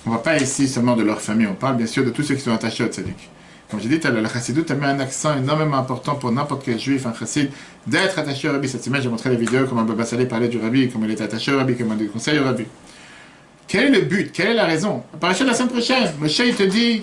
qu'on ne va pas ici seulement de leur famille, on parle bien sûr de tous ceux qui sont attachés au Tzadik. Comme j'ai dit, le Chassidut a mis un accent énormément important pour n'importe quel juif, un Chassid, d'être attaché au Rabbi. Cette semaine, j'ai montré la vidéo, comment Baba Saleh parlait du Rabbi, comment il était attaché au Rabbi, comment il conseille au Rabbi. Quel est le but? Quelle est la raison? À partir de la semaine prochaine, Moshe il te dit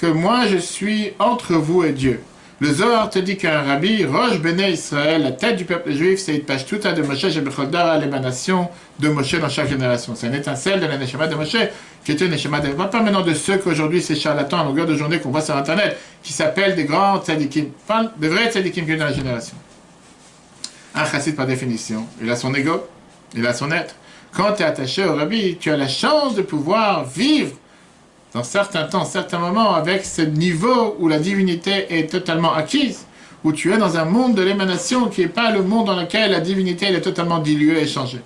que moi je suis entre vous et Dieu. Le Zohar te dit qu'un rabbi, Rosh Bene Israël, la tête du peuple juif, c'est une Pashtuta de Moshe, Shebecholdar, l'émanation de Moshe dans chaque génération. C'est une étincelle de la Neshama de Moshe, qui était une Neshama de... On parle pas maintenant de ceux qu'aujourd'hui, ces charlatans à longueur de journée qu'on voit sur Internet, qui s'appellent des grands tzadikim. Enfin, de vrais tzadikim qui viennent dans la génération. Un chassid, par définition, il a son ego, il a son être. Quand tu es attaché au rabbi, tu as la chance de pouvoir vivre dans certains temps, certains moments, avec ce niveau où la divinité est totalement acquise, où tu es dans un monde de l'émanation qui n'est pas le monde dans lequel la divinité elle est totalement diluée et changée.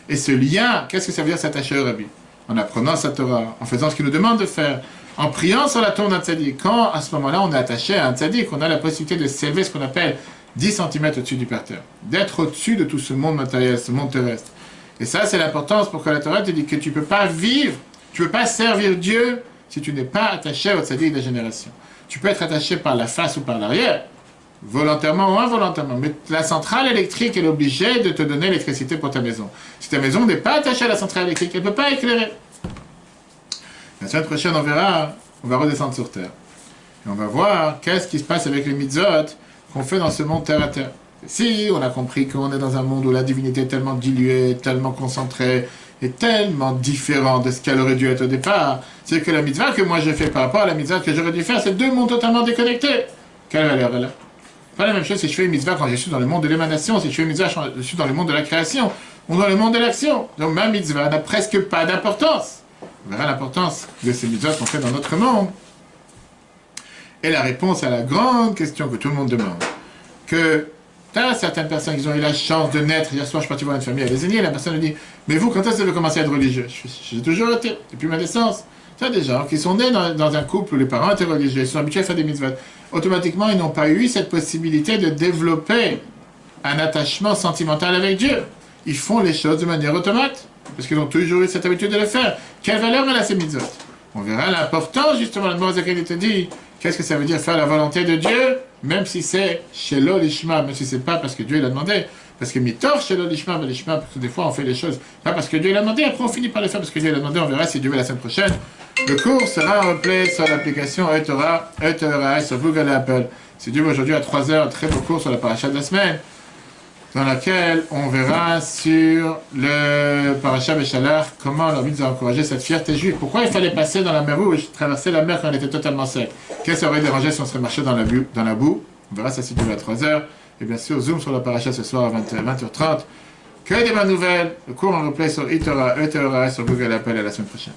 Et ce lien, qu'est-ce que ça veut dire s'attacher au Rabbi? En apprenant sa Torah, en faisant ce qu'il nous demande de faire, en priant sur la tombe d'un tzaddik. Quand, à ce moment-là, on est attaché à un tzaddik, on a la possibilité de s'élever ce qu'on appelle 10 cm au-dessus du parterre, d'être au-dessus de tout ce monde matériel, ce monde terrestre. Et ça, c'est l'importance pour que la Torah te dit que tu ne peux pas vivre, tu ne peux pas servir Dieu si tu n'es pas attaché au tzaddik des générations. Tu peux être attaché par la face ou par l'arrière, volontairement ou involontairement, mais la centrale électrique elle est obligée de te donner l'électricité pour ta maison. Si ta maison n'est pas attachée à la centrale électrique, elle ne peut pas éclairer. La semaine prochaine, on verra, on va redescendre sur Terre. Et on va voir qu'est-ce qui se passe avec les mitzvot qu'on fait dans ce monde terre à terre. Si on a compris qu'on est dans un monde où la divinité est tellement diluée, tellement concentrée, est tellement différent de ce qu'elle aurait dû être au départ, c'est que la mitzvah que moi j'ai fait par rapport à la mitzvah que j'aurais dû faire, c'est deux mondes totalement déconnectés. Quelle valeur elle a? Pas la même chose si je fais une mitzvah quand je suis dans le monde de l'émanation, si je fais une mitzvah quand je suis dans le monde de la création, ou dans le monde de l'action. Donc ma mitzvah n'a presque pas d'importance. On verra l'importance de ces mitzvahs qu'on fait dans notre monde. Et la réponse à la grande question que tout le monde demande, que certaines personnes qui ont eu la chance de naître, hier soir je suis parti voir une famille à Lézigny, la personne me dit, mais vous, quand est-ce que vous avez commencé à être religieux? J'ai toujours été, depuis ma naissance. Il y a des gens qui sont nés dans un couple où les parents étaient religieux, ils sont habitués à faire des mitzvahs. Automatiquement, ils n'ont pas eu cette possibilité de développer un attachement sentimental avec Dieu. Ils font les choses de manière automate, parce qu'ils ont toujours eu cette habitude de le faire. Quelle valeur elle a ces mitzvot? On verra l'importance, justement, le mot Zacharie te dit, qu'est-ce que ça veut dire faire la volonté de Dieu, même si c'est Shelo Lishma, même si c'est pas parce que Dieu l'a demandé, parce que Mitor Shelo Lishma, parce que des fois on fait les choses, pas parce que Dieu l'a demandé, après on finit par les faire parce que Dieu l'a demandé, on verra si Dieu veut la semaine prochaine. Le cours sera en replay sur l'application Etora, sur Google et Apple. C'est Dieu aujourd'hui à 3h, un très beau cours sur la paracha de la semaine, dans laquelle on verra sur le paracha Béchalach comment leur nous a encouragé cette fierté juive. Pourquoi il fallait passer dans la mer Rouge, traverser la mer quand elle était totalement sec? Qu'est-ce qui aurait dérangé si on serait marché dans la boue? On verra ça si Dieu veut à 3h. Et bien sûr, Zoom sur le paracha ce soir à 20h30. Que des bonnes nouvelles. Le cours en replay sur Etora, sur Google Apple à la semaine prochaine.